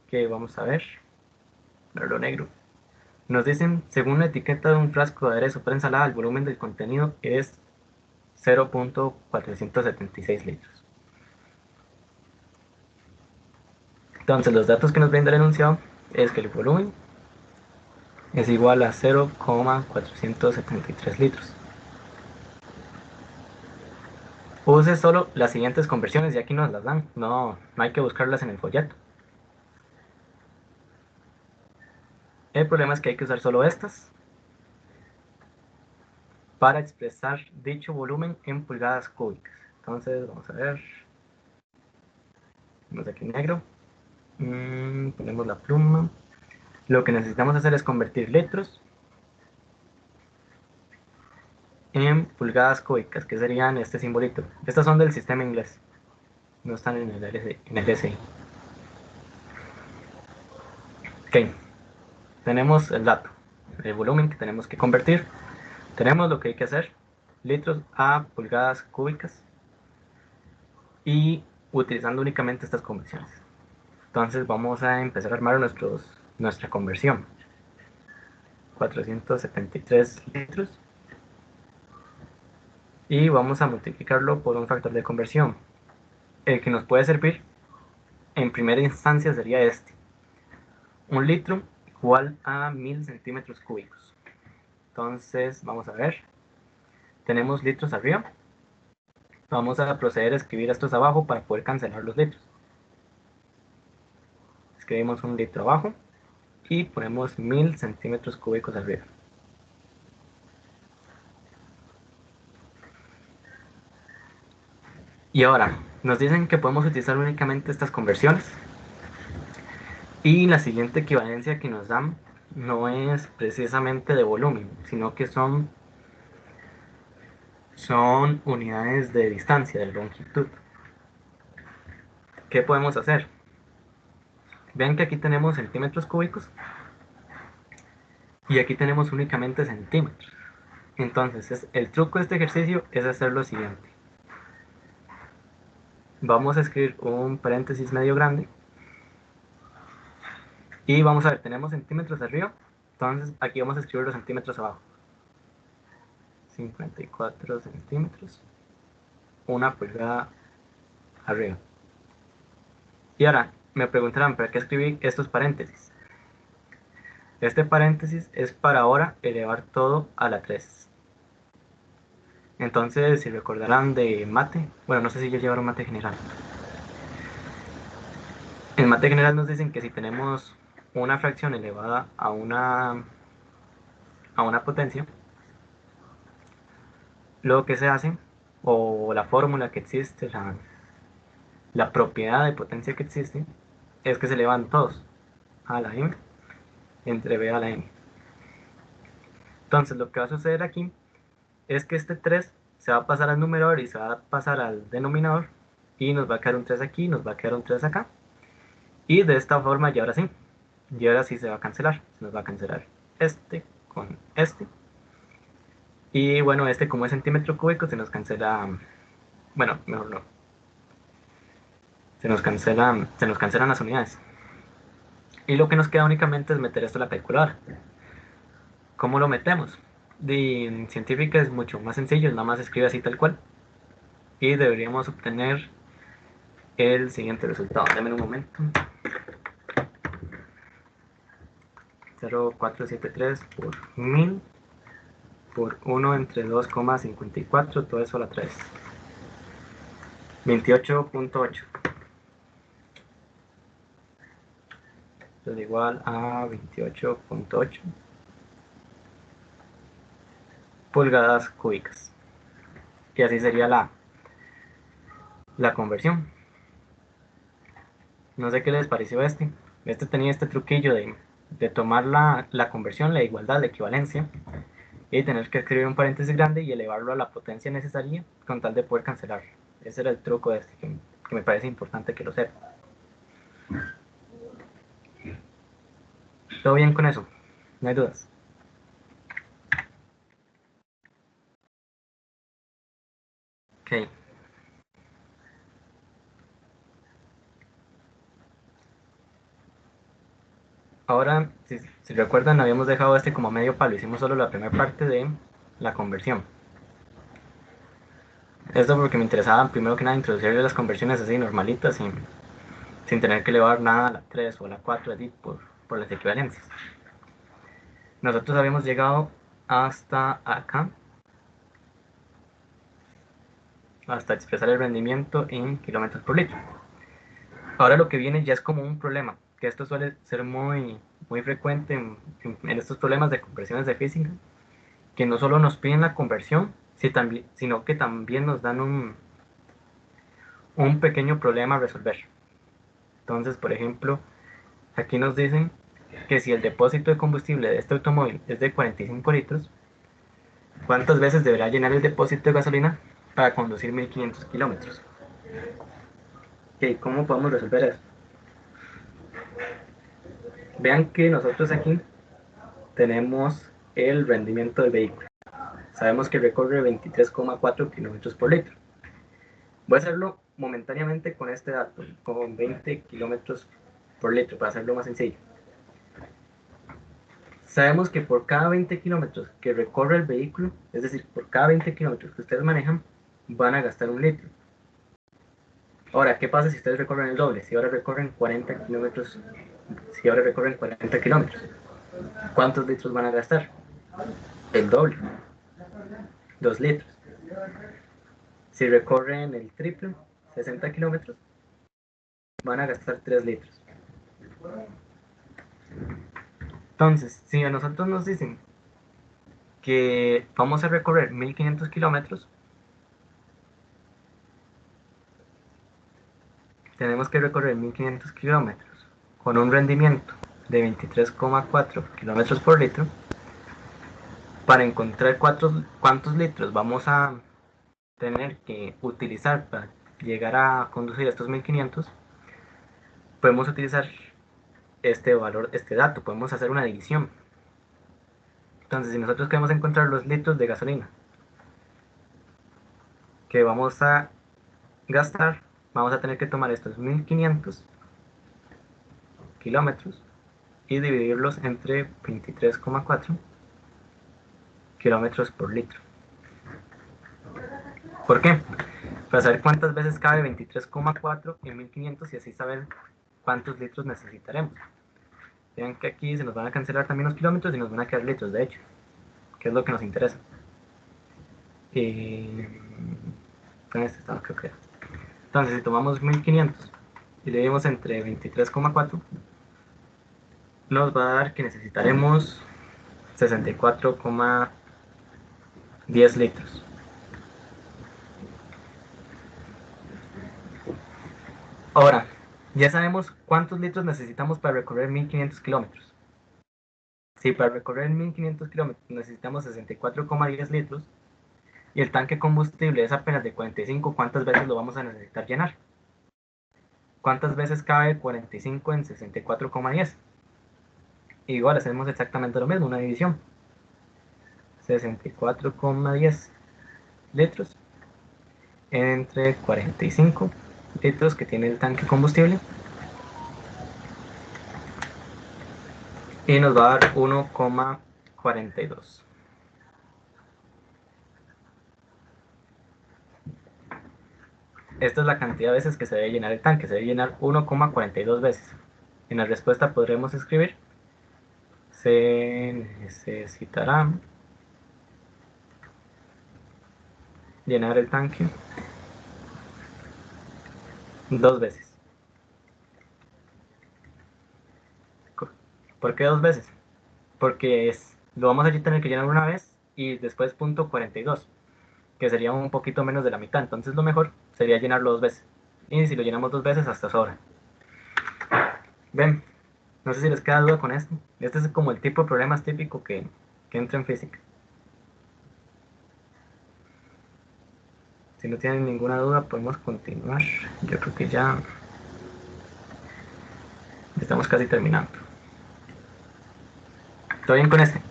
[SPEAKER 2] Que vamos a ver. Verlo negro. Nos dicen, según la etiqueta de un frasco de aderezo para ensalada, el volumen del contenido es 0.476 litros. Entonces, los datos que nos brinda el enunciado es que el volumen es igual a 0.473 litros. Use solo las siguientes conversiones y aquí nos las dan. No hay que buscarlas en el folleto. El problema es que hay que usar solo estas para expresar dicho volumen en pulgadas cúbicas. Entonces, vamos a ver. Ponemos aquí negro. Ponemos la pluma. Lo que necesitamos hacer es convertir litros en pulgadas cúbicas, que serían este simbolito. Estas son del sistema inglés. No están en el SI. Ok. Tenemos el dato, el volumen que tenemos que convertir. Tenemos lo que hay que hacer, litros a pulgadas cúbicas, y utilizando únicamente estas conversiones. Entonces vamos a empezar a armar nuestra conversión. 473 litros. Y vamos a multiplicarlo por un factor de conversión. El que nos puede servir en primera instancia sería este. 1 litro igual a 1000 centímetros cúbicos. Entonces vamos a ver. Tenemos litros arriba. Vamos a proceder a escribir estos abajo para poder cancelar los litros. Escribimos 1 litro abajo y ponemos 1000 centímetros cúbicos arriba. Y ahora, nos dicen que podemos utilizar únicamente estas conversiones. Y la siguiente equivalencia que nos dan no es precisamente de volumen, sino que son unidades de distancia, de longitud. ¿Qué podemos hacer? Vean que aquí tenemos centímetros cúbicos y aquí tenemos únicamente centímetros. Entonces, el truco de este ejercicio es hacer lo siguiente. Vamos a escribir un paréntesis medio grande y vamos a ver, tenemos centímetros arriba, entonces aquí vamos a escribir los centímetros abajo. 54 centímetros, 1 pulgada arriba. Y ahora me preguntarán, ¿para qué escribí estos paréntesis? Este paréntesis es para ahora elevar todo a la 3. Entonces, si recordarán de mate, bueno, no sé si ya llevaron mate general. En mate general nos dicen que si tenemos una fracción elevada a una potencia, lo que se hace, o la fórmula que existe, la propiedad de potencia que existe, es que se elevan todos a la m entre b a la m. Entonces lo que va a suceder aquí es que este 3 se va a pasar al numerador y se va a pasar al denominador, y nos va a quedar un 3 aquí, nos va a quedar un 3 acá, y de esta forma y ahora sí se va a cancelar, se nos va a cancelar este con este, y bueno, este como es centímetro cúbico se nos cancela, bueno, mejor no, se nos cancelan las unidades, y lo que nos queda únicamente es meter esto a la calculadora. ¿Cómo lo metemos? En científica es mucho más sencillo, nada más escribe así tal cual, y deberíamos obtener el siguiente resultado. Denme un momento. 0,473 por 1000 por 1 entre 2,54, todo eso a la 3. 28.8. es igual a 28.8 pulgadas cúbicas. Que así sería la conversión. No sé qué les pareció este. Este tenía este truquillo de tomar la conversión, la igualdad, la equivalencia, y tener que escribir un paréntesis grande y elevarlo a la potencia necesaria con tal de poder cancelar. Ese era el truco de este que me parece importante que lo sepa. ¿Todo bien con eso? ¿No hay dudas? Ok. Ahora, si recuerdan, habíamos dejado este como medio palo. Hicimos solo la primera parte de la conversión. Esto porque me interesaba primero que nada introducir las conversiones así normalitas sin tener que elevar nada a la 3 o a la 4 así por las equivalencias. Nosotros habíamos llegado hasta acá, hasta expresar el rendimiento en kilómetros por litro. Ahora lo que viene ya es como un problema, que esto suele ser muy frecuente en estos problemas de conversiones de física, que no solo nos piden la conversión, sino que también nos dan un pequeño problema a resolver. Entonces, por ejemplo, aquí nos dicen que si el depósito de combustible de este automóvil es de 45 litros, ¿cuántas veces deberá llenar el depósito de gasolina para conducir 1500 kilómetros? Okay, ¿cómo podemos resolver eso? Vean que nosotros aquí tenemos el rendimiento del vehículo. Sabemos que recorre 23,4 kilómetros por litro. Voy a hacerlo momentáneamente con este dato, con 20 kilómetros por litro, para hacerlo más sencillo. Sabemos que por cada 20 kilómetros que recorre el vehículo, es decir, por cada 20 kilómetros que ustedes manejan, van a gastar 1 litro. Ahora, ¿qué pasa si ustedes recorren el doble? Si ahora recorren 40 kilómetros, ¿cuántos litros van a gastar? El doble, 2 litros. Si recorren el triple, 60 kilómetros, van a gastar 3 litros. Entonces, si a nosotros nos dicen que vamos a recorrer 1500 kilómetros, tenemos que recorrer 1500 kilómetros con un rendimiento de 23,4 kilómetros por litro. Para encontrar cuántos litros vamos a tener que utilizar para llegar a conducir estos 1500, podemos utilizar este valor, este dato, podemos hacer una división. Entonces, si nosotros queremos encontrar los litros de gasolina que vamos a gastar, vamos a tener que tomar estos 1500 kilómetros y dividirlos entre 23,4 kilómetros por litro. ¿Por qué? Para saber cuántas veces cabe 23,4 en 1500 y así saber cuántos litros necesitaremos. Vean que aquí se nos van a cancelar también los kilómetros y nos van a quedar litros, de hecho, que es lo que nos interesa. Entonces, si tomamos 1500 y le dividimos entre 23,4, nos va a dar que necesitaremos 64,10 litros. Ahora, ya sabemos cuántos litros necesitamos para recorrer 1500 kilómetros. Si para recorrer 1500 kilómetros necesitamos 64,10 litros y el tanque combustible es apenas de 45, ¿cuántas veces lo vamos a necesitar llenar? ¿Cuántas veces cabe 45 en 64,10? Igual hacemos exactamente lo mismo, una división. 64,10 litros entre 45 litros que tiene el tanque combustible y nos va a dar 1,42. Esta es la cantidad de veces que se debe llenar el tanque, se debe llenar 1,42 veces. En la respuesta podremos escribir: se necesitará llenar el tanque 2 veces ¿Por qué 2 veces? Porque lo vamos a tener que llenar una vez y después punto 42, que sería un poquito menos de la mitad. Entonces lo mejor sería llenarlo 2 veces. Y si lo llenamos 2 veces, hasta sobra. Ven, no sé si les queda duda con esto. Este es como el tipo de problemas típico que entra en física. Si no tienen ninguna duda, podemos continuar. Yo creo que ya estamos casi terminando. ¿Todo bien con este?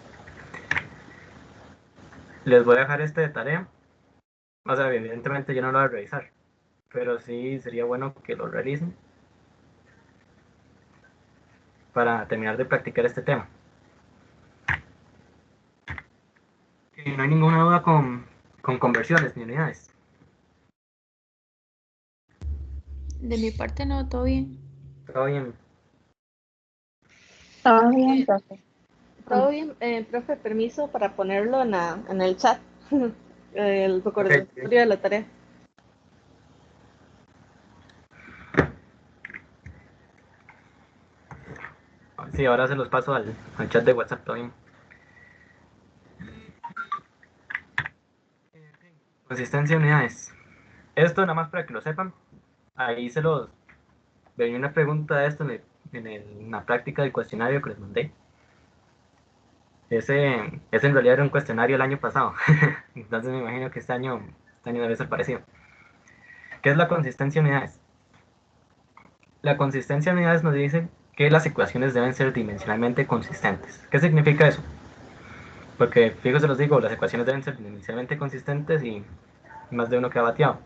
[SPEAKER 2] Les voy a dejar este de tarea. O sea, evidentemente yo no lo voy a revisar, pero sí sería bueno que lo realicen para terminar de practicar este tema. Y no hay ninguna duda con conversiones ni unidades.
[SPEAKER 3] De mi parte no, todo bien.
[SPEAKER 2] Todo bien.
[SPEAKER 6] Todo bien, profe.
[SPEAKER 1] Todo bien, profe, permiso para ponerlo en el chat, el recordatorio de la tarea.
[SPEAKER 2] Sí, ahora se los paso al chat de WhatsApp. Todo bien. Consistencia de unidades. Esto nada más para que lo sepan. Ahí se los venía una pregunta de esto en la práctica del cuestionario que les mandé. Ese en realidad era un cuestionario el año pasado. Entonces me imagino que este año debe ser parecido. ¿Qué es la consistencia de unidades? La consistencia de unidades nos dice que las ecuaciones deben ser dimensionalmente consistentes. ¿Qué significa eso? Porque, fíjense, los digo, las ecuaciones deben ser dimensionalmente consistentes y más de uno queda bateado.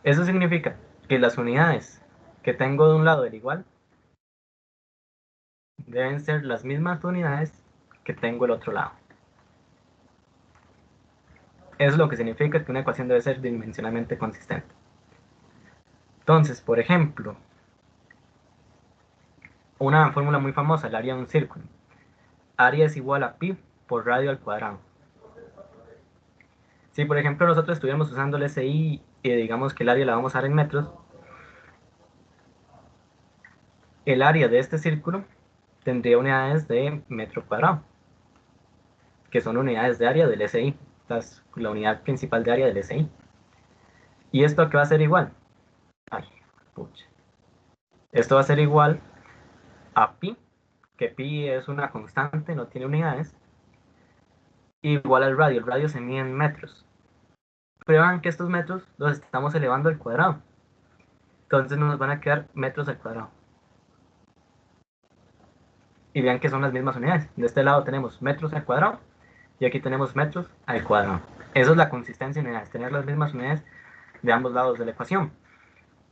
[SPEAKER 2] Eso significa que las unidades que tengo de un lado del igual deben ser las mismas unidades que tengo del otro lado. Eso es lo que significa que una ecuación debe ser dimensionalmente consistente. Entonces, por ejemplo, una fórmula muy famosa, el área de un círculo. Área es igual a pi por radio al cuadrado. Si por ejemplo nosotros estuviéramos usando el SI y digamos que el área la vamos a dar en metros, el área de este círculo tendría unidades de metro cuadrado, que son unidades de área del SI. Esta es la unidad principal de área del SI. ¿Y esto a qué va a ser igual? Ay, pucha. Esto va a ser igual a pi, que pi es una constante, no tiene unidades, igual al radio. El radio se mide en metros. Pero vean que estos metros los estamos elevando al cuadrado. Entonces nos van a quedar metros al cuadrado. Y vean que son las mismas unidades. De este lado tenemos metros al cuadrado y aquí tenemos metros al cuadrado. Eso es la consistencia de unidades, tener las mismas unidades de ambos lados de la ecuación.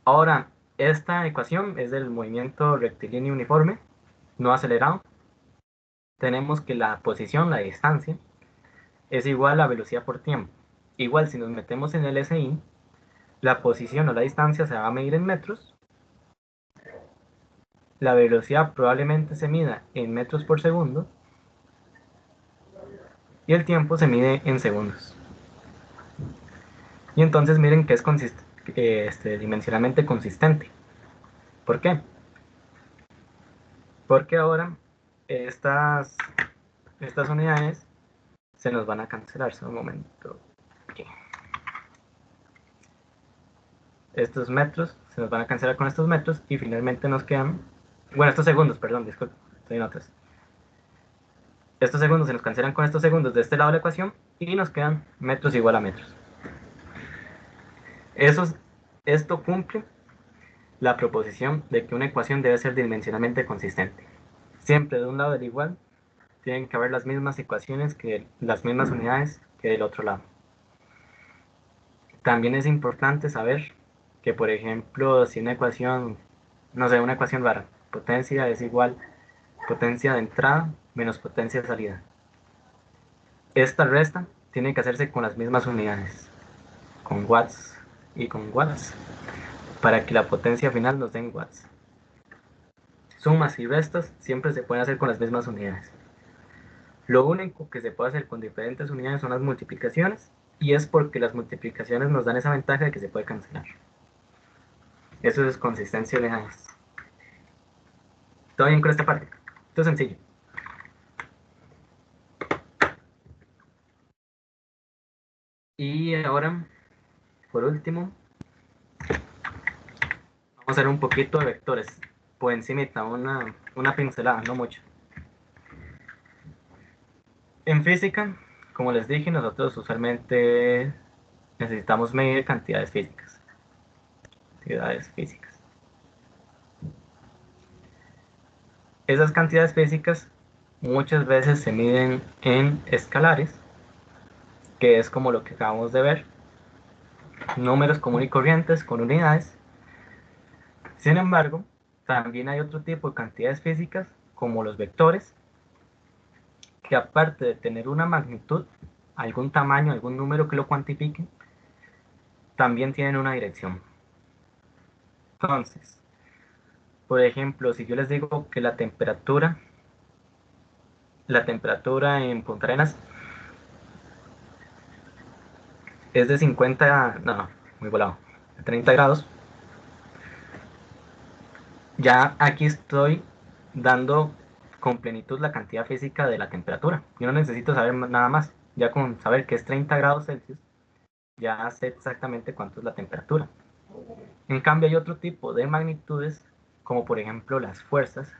[SPEAKER 2] Ahora, esta ecuación es del movimiento rectilíneo uniforme, no acelerado. Tenemos que la posición, la distancia, es igual a la velocidad por tiempo. Igual si nos metemos en el SI, la posición o la distancia se va a medir en metros. La velocidad probablemente se mida en metros por segundo y el tiempo se mide en segundos. Y entonces miren que es dimensionalmente consistente. ¿Por qué? Porque ahora estas unidades se nos van a cancelar. Solo un momento. Aquí. Estos metros se nos van a cancelar con estos metros y finalmente nos quedan, bueno, estos segundos, perdón, disculpe, estoy en otros. Estos segundos se nos cancelan con estos segundos de este lado de la ecuación y nos quedan metros igual a metros. Esto cumple la proposición de que una ecuación debe ser dimensionalmente consistente. Siempre de un lado del igual tienen que haber las mismas ecuaciones, las mismas unidades que del otro lado. También es importante saber que, por ejemplo, si una ecuación, no sé, una ecuación rara, potencia es igual potencia de entrada menos potencia de salida. Esta resta tiene que hacerse con las mismas unidades, con watts y con watts, para que la potencia final nos den watts. Sumas y restas siempre se pueden hacer con las mismas unidades. Lo único que se puede hacer con diferentes unidades son las multiplicaciones, y es porque las multiplicaciones nos dan esa ventaja de que se puede cancelar. Eso es consistencia de unidades. ¿Todo bien con esta parte? Esto es sencillo. Y ahora, por último, vamos a hacer un poquito de vectores. Por encimita, una pincelada, no mucho. En física, como les dije, nosotros usualmente necesitamos medir cantidades físicas. Cantidades físicas. Esas cantidades físicas muchas veces se miden en escalares, que es como lo que acabamos de ver, números comunes y corrientes con unidades. Sin embargo, también hay otro tipo de cantidades físicas, como los vectores, que aparte de tener una magnitud, algún tamaño, algún número que lo cuantifique, también tienen una dirección. Entonces, por ejemplo, si yo les digo que la temperatura en Punta Arenas es de 50, no, muy volado, 30 grados, ya aquí estoy dando con plenitud la cantidad física de la temperatura. Yo no necesito saber nada más. Ya con saber que es 30 grados Celsius, ya sé exactamente cuánto es la temperatura. En cambio, hay otro tipo de magnitudes, como por ejemplo las fuerzas,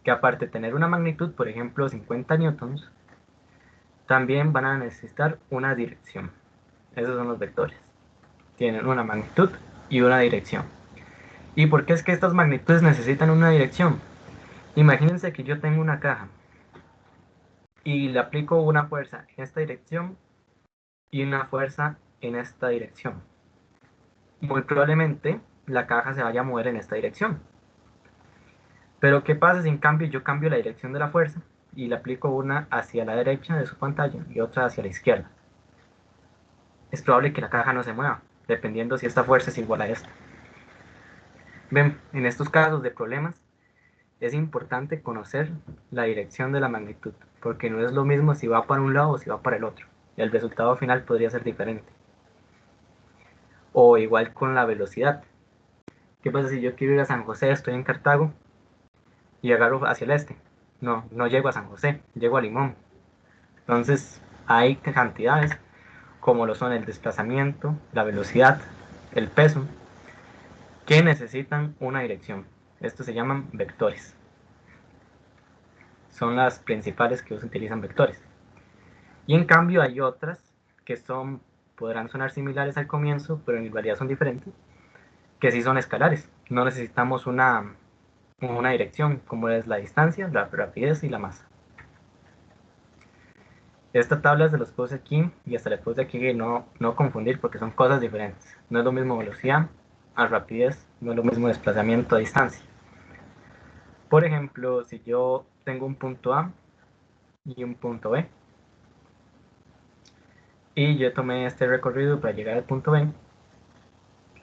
[SPEAKER 2] que aparte de tener una magnitud, por ejemplo 50 newtons, también van a necesitar una dirección. Esos son los vectores. Tienen una magnitud y una dirección. ¿Y por qué es que estas magnitudes necesitan una dirección? Imagínense que yo tengo una caja y le aplico una fuerza en esta dirección y una fuerza en esta dirección. Muy probablemente la caja se vaya a mover en esta dirección. Pero ¿qué pasa si en cambio yo cambio la dirección de la fuerza y le aplico una hacia la derecha de su pantalla y otra hacia la izquierda? Es probable que la caja no se mueva, dependiendo si esta fuerza es igual a esta. Ven, en estos casos de problemas es importante conocer la dirección de la magnitud, porque no es lo mismo si va para un lado o si va para el otro. El resultado final podría ser diferente. O igual con la velocidad. ¿Qué pasa si yo quiero ir a San José, estoy en Cartago y agarro hacia el este? No llego a San José, llego a Limón. Entonces hay cantidades como lo son el desplazamiento, la velocidad, el peso, que necesitan una dirección. Estos se llaman vectores. Son las principales que se utilizan vectores. Y en cambio hay otras que podrán sonar similares al comienzo, pero en realidad son diferentes, que sí son escalares. No necesitamos una dirección, como es la distancia, la rapidez y la masa. Esta tabla se los puse aquí y hasta le puse aquí no confundir porque son cosas diferentes. No es lo mismo velocidad a rapidez, no es lo mismo desplazamiento a distancia. Por ejemplo, si yo tengo un punto A y un punto B, y yo tomé este recorrido para llegar al punto B,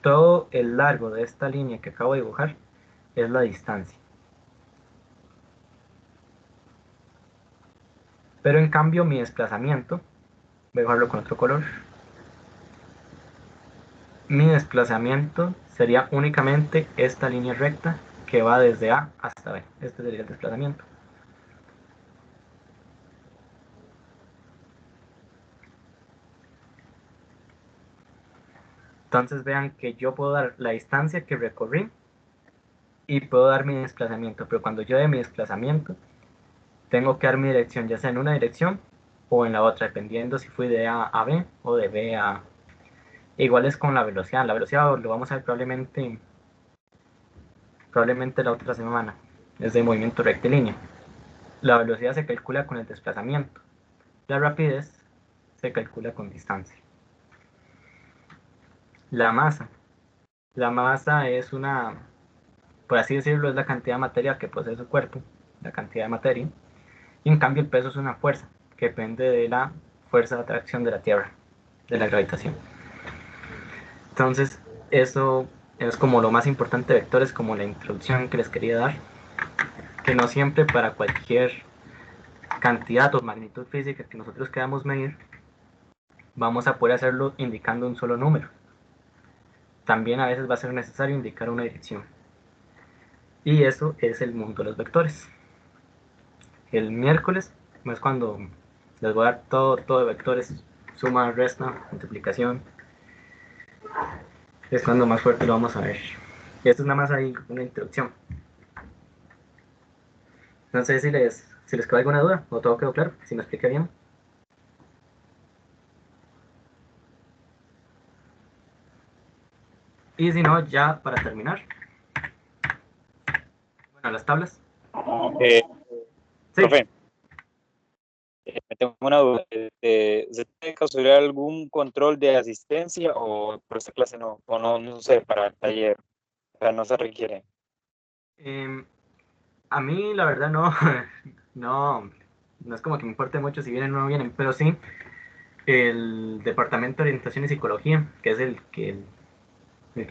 [SPEAKER 2] todo el largo de esta línea que acabo de dibujar es la distancia. Pero en cambio mi desplazamiento, voy a dibujarlo con otro color, mi desplazamiento sería únicamente esta línea recta que va desde A hasta B. Este sería el desplazamiento. Entonces vean que yo puedo dar la distancia que recorrí y puedo dar mi desplazamiento, pero cuando yo dé mi desplazamiento tengo que dar mi dirección, ya sea en una dirección o en la otra, dependiendo si fui de A a B o de B a A. Igual es con la velocidad. La velocidad lo vamos a ver probablemente la otra semana. Es de movimiento rectilíneo. La velocidad se calcula con el desplazamiento. La rapidez se calcula con distancia. La masa. La masa es por así decirlo, es la cantidad de materia que posee su cuerpo, la cantidad de materia. Y en cambio el peso es una fuerza que depende de la fuerza de atracción de la Tierra, de la gravitación. Entonces, eso es como lo más importante de vectores, como la introducción que les quería dar, que no siempre para cualquier cantidad o magnitud física que nosotros queramos medir, vamos a poder hacerlo indicando un solo número. También a veces va a ser necesario indicar una dirección. Y eso es el mundo de los vectores. El miércoles es cuando Les voy a dar todo de vectores, suma, resta, multiplicación. Es cuando más fuerte lo vamos a ver. Y esto es nada más ahí una introducción. No sé si les quedó alguna duda o todo quedó claro, si me expliqué bien. Y si no, ya para terminar, bueno, las tablas.
[SPEAKER 6] Eh,
[SPEAKER 2] Sí.
[SPEAKER 6] Profe, me tengo una duda. ¿Se tiene casualidad algún control de asistencia o por esta clase no? O no, no sé, para el taller. O sea, no se requiere.
[SPEAKER 2] A mí, la verdad, no, no es como que me importe mucho si vienen o no vienen, pero sí, el Departamento de Orientación y Psicología, que es el que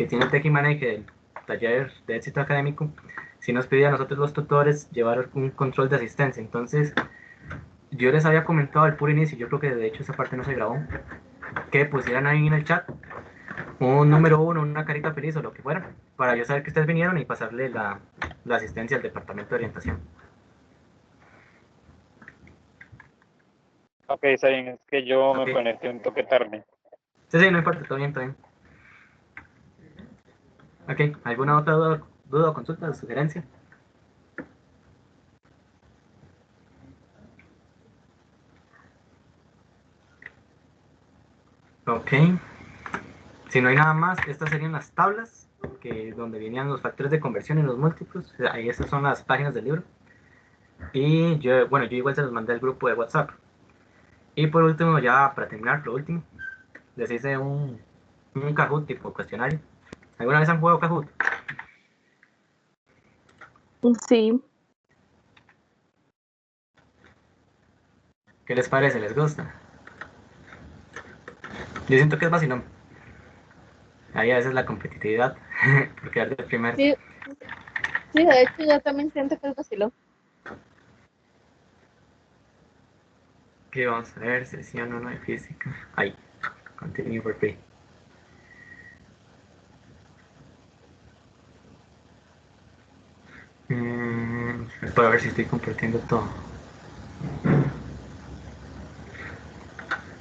[SPEAKER 2] tiene el Tech y Maneje del taller de éxito académico, sí nos pide a nosotros los tutores llevar un control de asistencia. Entonces, yo les había comentado al puro inicio, yo creo que de hecho esa parte no se grabó, que pusieran ahí en el chat un número uno, una carita feliz o lo que fuera, para yo saber que ustedes vinieron y pasarle la asistencia al Departamento de Orientación.
[SPEAKER 6] Ok, está bien, es que yo
[SPEAKER 2] Ok.
[SPEAKER 6] me conecté un toque tarde.
[SPEAKER 2] Sí, no importa, todo bien, todo bien. Ok, ¿alguna otra duda o consulta o sugerencia? Ok, si no hay nada más, estas serían las tablas, donde venían los factores de conversión y los múltiplos. Ahí estas son las páginas del libro. Y yo igual se los mandé al grupo de WhatsApp. Y por último, ya para terminar, lo último, les hice un Kahoot tipo cuestionario. ¿Alguna vez han jugado Kahoot?
[SPEAKER 1] Sí,
[SPEAKER 2] ¿Qué les parece? ¿Les gusta? Yo siento que es vacilón. Ahí a veces la competitividad, por quedar de primero.
[SPEAKER 1] sí, sí, de hecho yo también siento que es vacilón.
[SPEAKER 2] ¿Qué vamos a ver? Sesión 1 de física. Ahí, continue for free. Para ver si estoy compartiendo todo.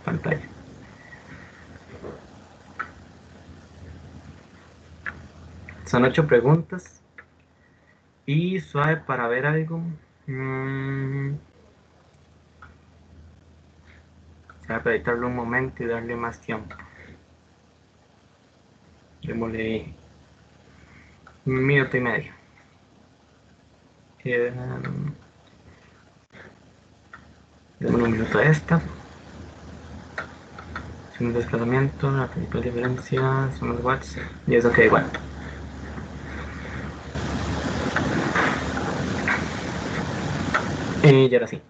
[SPEAKER 2] Pantalla. Son 8 preguntas. Y suave para ver algo. Voy a editarlo un momento y darle más tiempo. Démosle 1 minuto y medio. Démosle 1 minuto a esta. Son un desplazamiento, la principal diferencia son los watts. Y eso queda igual. Y ahora sí.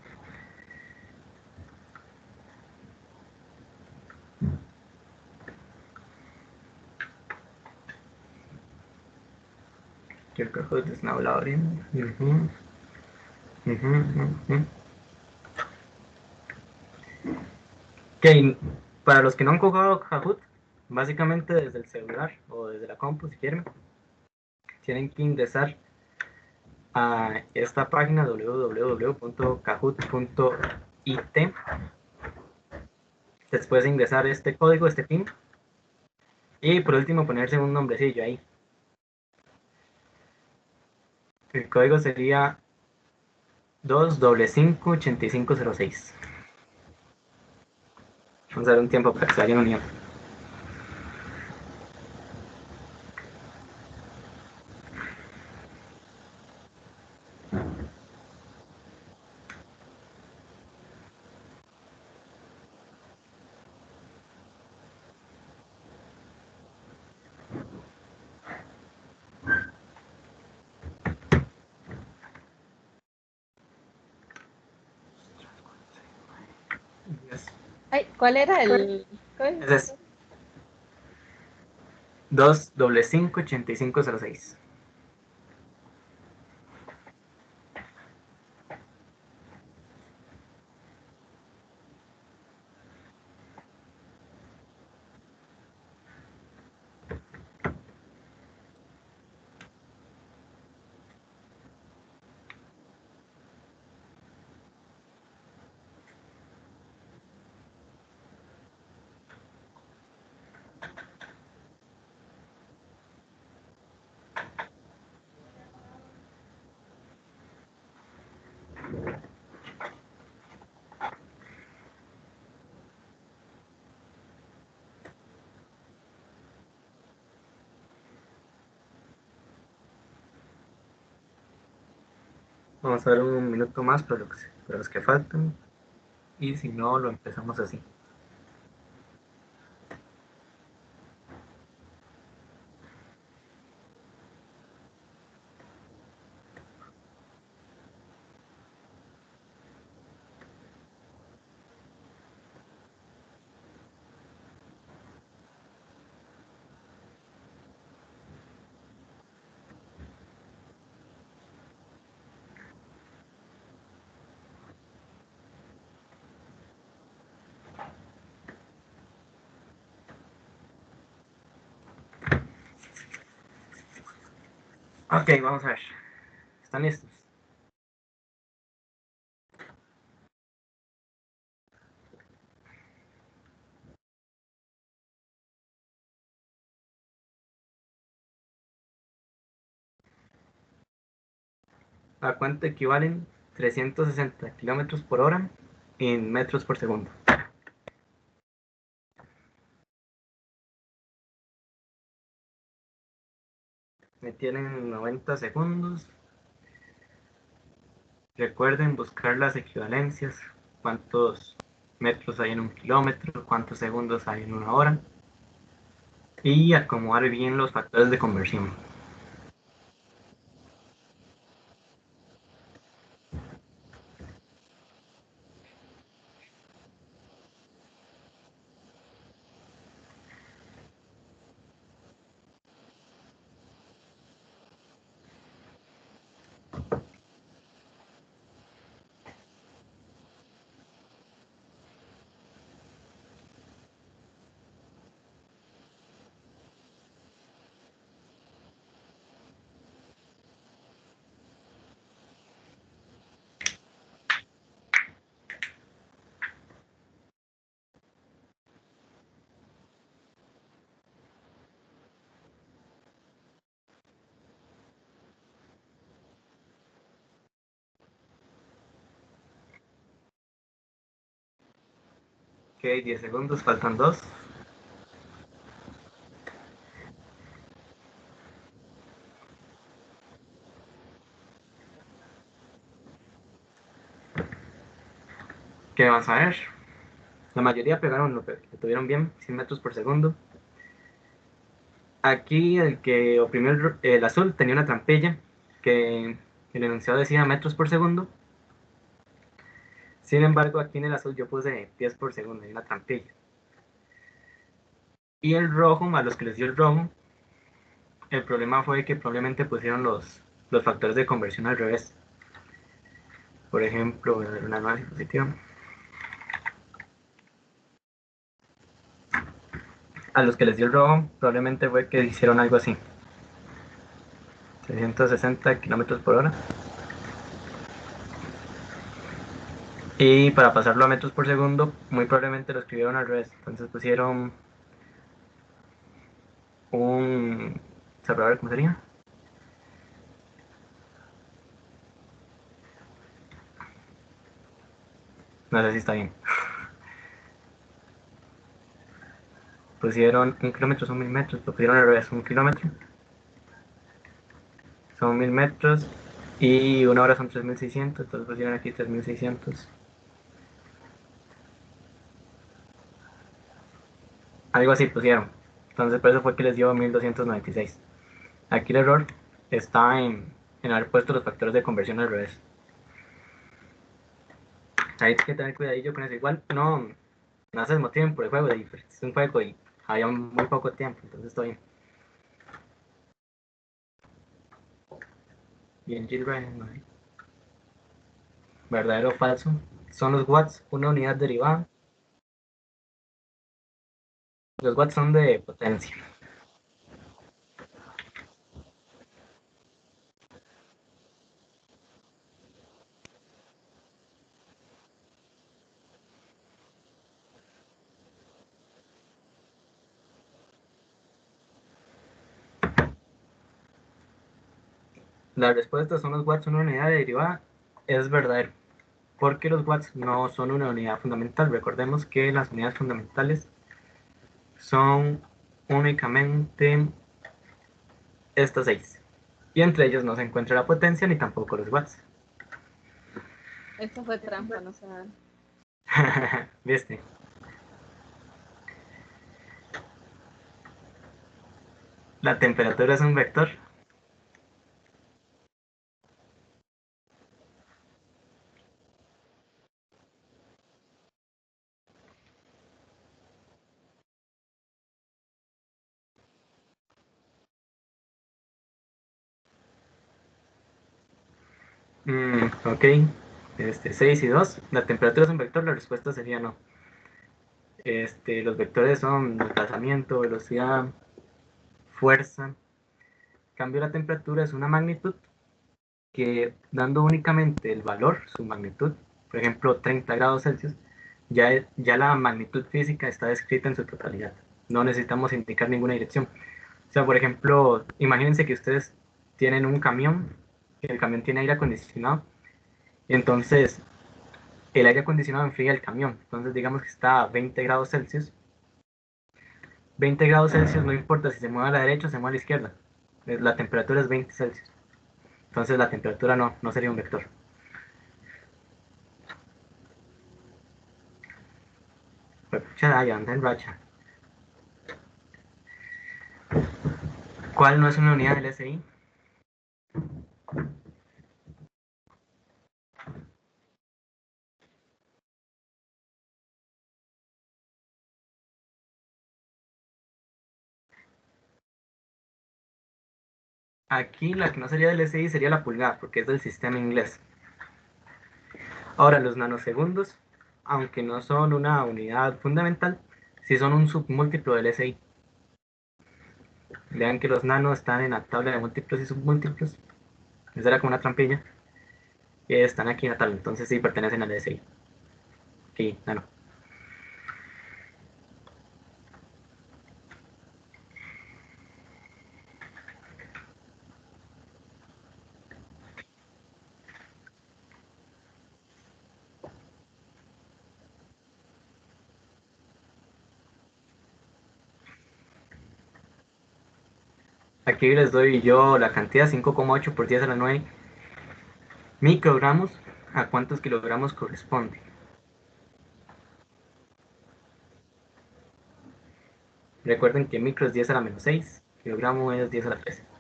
[SPEAKER 2] Your Kahoot is now loading. Ok, para los que no han jugado Kahoot, básicamente desde el celular o desde la compu, si quieren, tienen que ingresar a esta página www.kahoot.it. Después de ingresar este código, este PIN, y por último ponerse un nombrecillo ahí. El código sería 2558506. Vamos a dar un tiempo para que se vayan uniendo. Yes.
[SPEAKER 1] Ay, ¿cuál era el código?
[SPEAKER 2] Ese es 2558506. Vamos a ver un minuto más para los que faltan. Y si no, lo empezamos así. Ok, vamos a ver. ¿Están listos? ¿A cuánto equivalen 360 kilómetros por hora en metros por segundo? Me tienen 90 segundos. Recuerden buscar las equivalencias. ¿Cuántos metros hay en un kilómetro? ¿Cuántos segundos hay en una hora? Y acomodar bien los factores de conversión. Ok, 10 segundos, faltan 2. ¿Qué vamos a ver? La mayoría pegaron, lo tuvieron bien, 100 metros por segundo. Aquí el que oprimió el azul tenía una trampilla que el enunciado decía metros por segundo. Sin embargo, aquí en el azul yo puse pies por segundo, hay una trampilla. Y el rojo, a los que les dio el rojo, el problema fue que probablemente pusieron los factores de conversión al revés. Por ejemplo, una nueva diapositiva. A los que les dio el rojo, probablemente fue que hicieron algo así. 360 kilómetros por hora. Y para pasarlo a metros por segundo, muy probablemente lo escribieron al revés. Entonces pusieron un... ¿Saber cómo sería? No sé si está bien. Pusieron 1 kilómetro son 1000 metros, lo pusieron al revés, 1 kilómetro son 1000 metros y una hora son 3600, entonces pusieron aquí 3600. Algo así pusieron. Entonces por eso fue que les dio 1296. Aquí el error está en haber puesto los factores de conversión al revés. Hay que tener cuidadillo con eso. Igual no se desmotiven por el juego, es un juego y había muy poco tiempo, entonces estoy bien. Bien, Jill Ryan, ¿no? ¿Verdadero o falso? ¿Son los watts una unidad derivada? Los watts son de potencia. La respuesta son los watts una unidad derivada. Es verdadero, porque los watts no son una unidad fundamental. Recordemos que las unidades fundamentales son únicamente estas 6. Y entre ellas no se encuentra la potencia ni tampoco los watts.
[SPEAKER 1] Eso fue trampa, no sé.
[SPEAKER 2] ¿Viste? La temperatura es un vector. Ok. 6 y 2. La temperatura es un vector, la respuesta sería no. Los vectores son desplazamiento, velocidad, fuerza. En cambio, la temperatura es una magnitud que, dando únicamente el valor, su magnitud, por ejemplo 30 grados Celsius, ya la magnitud física está descrita en su totalidad. No necesitamos indicar ninguna dirección. O sea, por ejemplo, imagínense que ustedes tienen un camión, que el camión tiene aire acondicionado, y entonces el aire acondicionado enfría el camión. Entonces digamos que está a 20 grados Celsius. 20 grados Celsius no importa si se mueve a la derecha o se mueve a la izquierda. La temperatura es 20 Celsius. Entonces la temperatura no sería un vector. Pucha, ya anda en racha. ¿Cuál no es una unidad del SI? Aquí la que no sería del SI sería la pulgada, porque es del sistema inglés. Ahora, los nanosegundos, aunque no son una unidad fundamental, sí son un submúltiplo del SI. Vean que los nanos están en la tabla de múltiplos y submúltiplos. Esa era como una trampilla. Y están aquí en la tabla, entonces sí pertenecen al SI. Aquí, nano. Aquí les doy yo la cantidad 5,8 por 10 a la 9 microgramos. ¿A cuántos kilogramos corresponde? Recuerden que micro es 10 a la menos 6, kilogramo es 10 a la 13.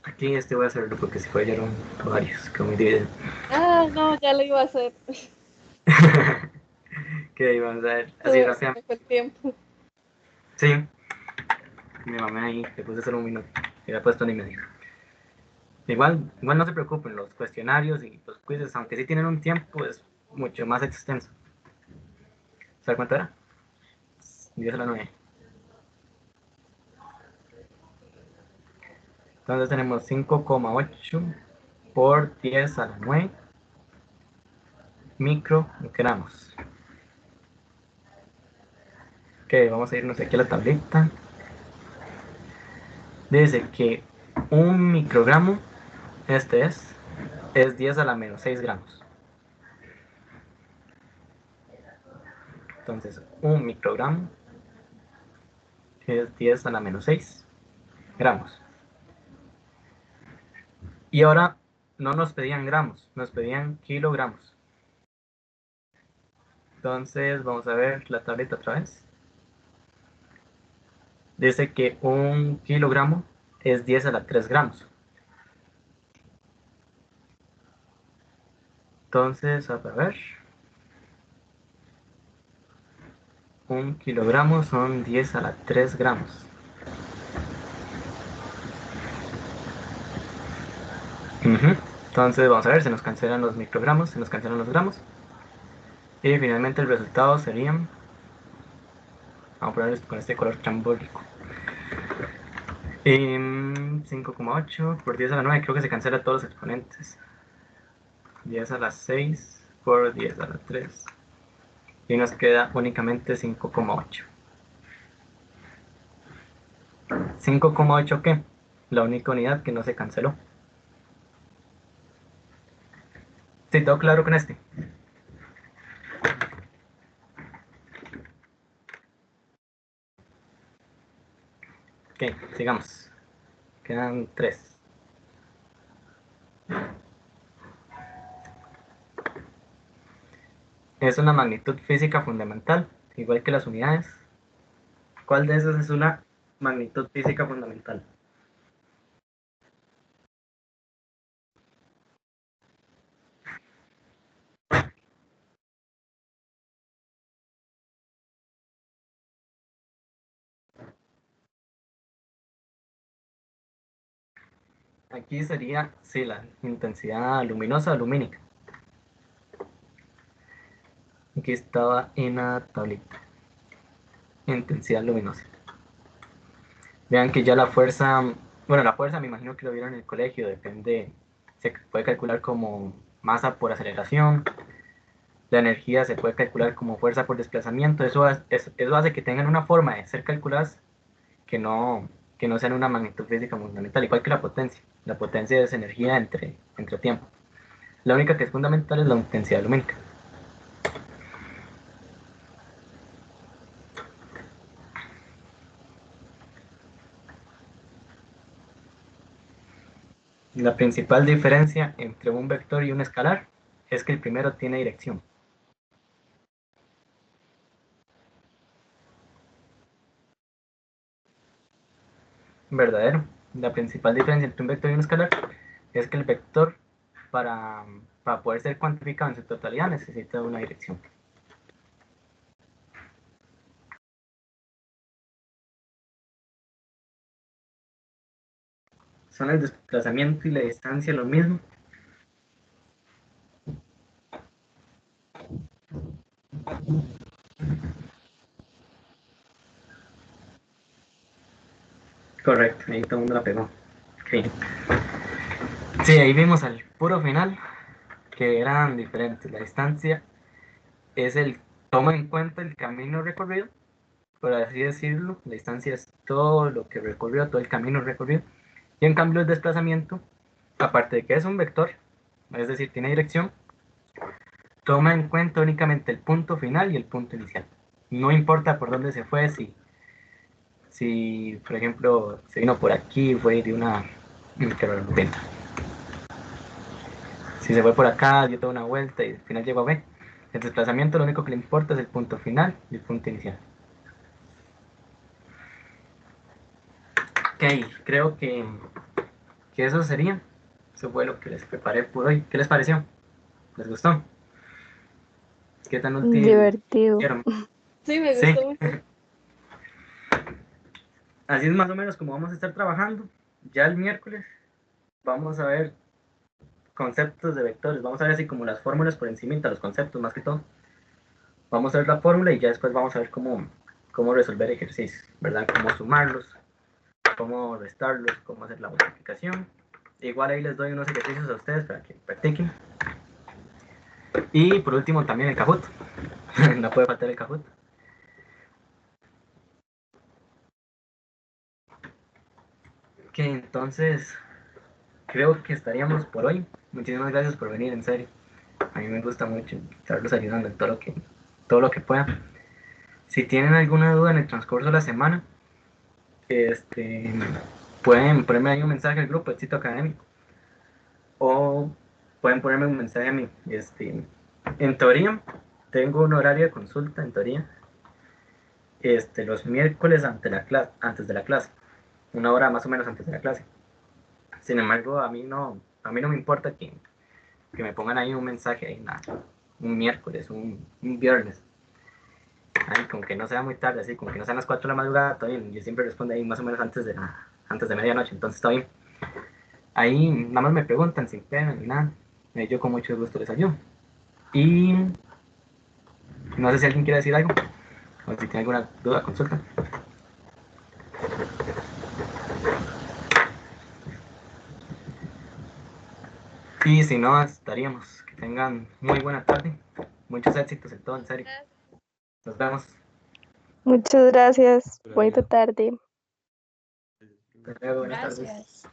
[SPEAKER 2] Aquí voy a hacerlo porque si fallaron varios, como dividido.
[SPEAKER 1] Ah, no, ya lo iba a hacer.
[SPEAKER 2] Que vamos a ver, así
[SPEAKER 1] Se
[SPEAKER 2] rápido.
[SPEAKER 1] me fue el tiempo.
[SPEAKER 2] Sí, mi mamá ahí, le puse solo un minuto, y había puesto ni medio. Igual no se preocupen, los cuestionarios y los quizzes, aunque sí tienen un tiempo, es mucho más extenso. ¿Sabe cuánto era? 10 a la 9. Entonces tenemos 5,8 por 10 a la 9 microgramos. Ok, vamos a irnos aquí a la tablita. Dice que un microgramo, es 10 a la menos 6 gramos. Entonces, un microgramo es 10 a la menos 6 gramos. Y ahora no nos pedían gramos, nos pedían kilogramos. Entonces, vamos a ver la tableta otra vez. Dice que un kilogramo es 10 a la 3 gramos. Entonces, a ver. Un kilogramo son 10 a la 3 gramos. Entonces, vamos a ver, se nos cancelan los microgramos, se nos cancelan los gramos. Y finalmente el resultado serían, vamos a poner con este color chambólico, 5,8 por 10 a la 9, creo que se cancela todos los exponentes. 10 a la 6 por 10 a la 3. Y nos queda únicamente 5,8. 5,8 ¿qué? La única unidad que no se canceló. ¿Sí, todo claro con este? Ok, sigamos. Quedan 3. Es una magnitud física fundamental, igual que las unidades. ¿Cuál de esas es una magnitud física fundamental? Aquí sería, sí, la intensidad luminosa o lumínica. Aquí estaba en la tablita. Intensidad luminosa. Vean que ya la fuerza, bueno, la fuerza me imagino que lo vieron en el colegio, depende, se puede calcular como masa por aceleración, la energía se puede calcular como fuerza por desplazamiento, eso hace que tengan una forma de ser calculadas que no, que no sean una magnitud física fundamental, igual que la potencia es energía entre tiempo. La única que es fundamental es la intensidad lumínica. La principal diferencia entre un vector y un escalar es que el primero tiene dirección. Verdadero. La principal diferencia entre un vector y un escalar es que el vector, para poder ser cuantificado en su totalidad, necesita una dirección. ¿Son el desplazamiento y la distancia lo mismo? Correcto, ahí todo el mundo la pegó. Okay. Sí, ahí vimos al puro final que eran diferentes. La distancia es toma en cuenta el camino recorrido, por así decirlo. La distancia es todo lo que recorrió, todo el camino recorrido. Y en cambio el desplazamiento, aparte de que es un vector, es decir, tiene dirección, toma en cuenta únicamente el punto final y el punto inicial. No importa por dónde se fue, si por ejemplo se vino por aquí, fue de una... Si se fue por acá, dio toda una vuelta y al final llegó a B. El desplazamiento lo único que le importa es el punto final y el punto inicial. Ok, creo que eso sería. Eso fue lo que les preparé por hoy. ¿Qué les pareció? ¿Les gustó? ¿Qué tan útil
[SPEAKER 7] Divertido.
[SPEAKER 2] hicieron?
[SPEAKER 1] Sí, me
[SPEAKER 2] Sí,
[SPEAKER 1] gustó mucho.
[SPEAKER 2] así es más o menos como vamos a estar trabajando. Ya el miércoles vamos a ver conceptos de vectores. Vamos a ver así como las fórmulas por encima, los conceptos más que todo. Vamos a ver la fórmula y ya después vamos a ver cómo resolver ejercicios, ¿verdad? Cómo sumarlos, cómo restarlos, cómo hacer la multiplicación. Igual ahí les doy unos ejercicios a ustedes para que practiquen. Y por último también el Kahoot. No puede faltar el Kahoot. Ok, entonces creo que estaríamos por hoy. Muchísimas gracias por venir, en serio. A mí me gusta mucho estarlos ayudando en todo lo que pueda. Si tienen alguna duda en el transcurso de la semana, pueden ponerme ahí un mensaje al grupo Éxito Académico. O pueden ponerme un mensaje a mí. En teoría, tengo un horario de consulta, en teoría. Los miércoles antes de la clase. Una hora más o menos antes de la clase. Sin embargo, a mí no me importa que me pongan ahí un mensaje, ahí, un miércoles, un viernes. Ahí, como que no sea muy tarde, así, como que no sean las 4 de la madrugada, todo bien. Yo siempre respondo ahí más o menos antes de medianoche, entonces está bien. Ahí nada más me preguntan sin pena ni nada. Yo con mucho gusto les ayudo. Y no sé si alguien quiere decir algo, o si tiene alguna duda, consulta. Y si no, estaríamos. Que tengan muy buena tarde. Muchos éxitos en todo, en serio. Nos vemos.
[SPEAKER 7] Muchas gracias. Buena tarde.
[SPEAKER 2] Hasta luego, buenas tardes.
[SPEAKER 3] Gracias.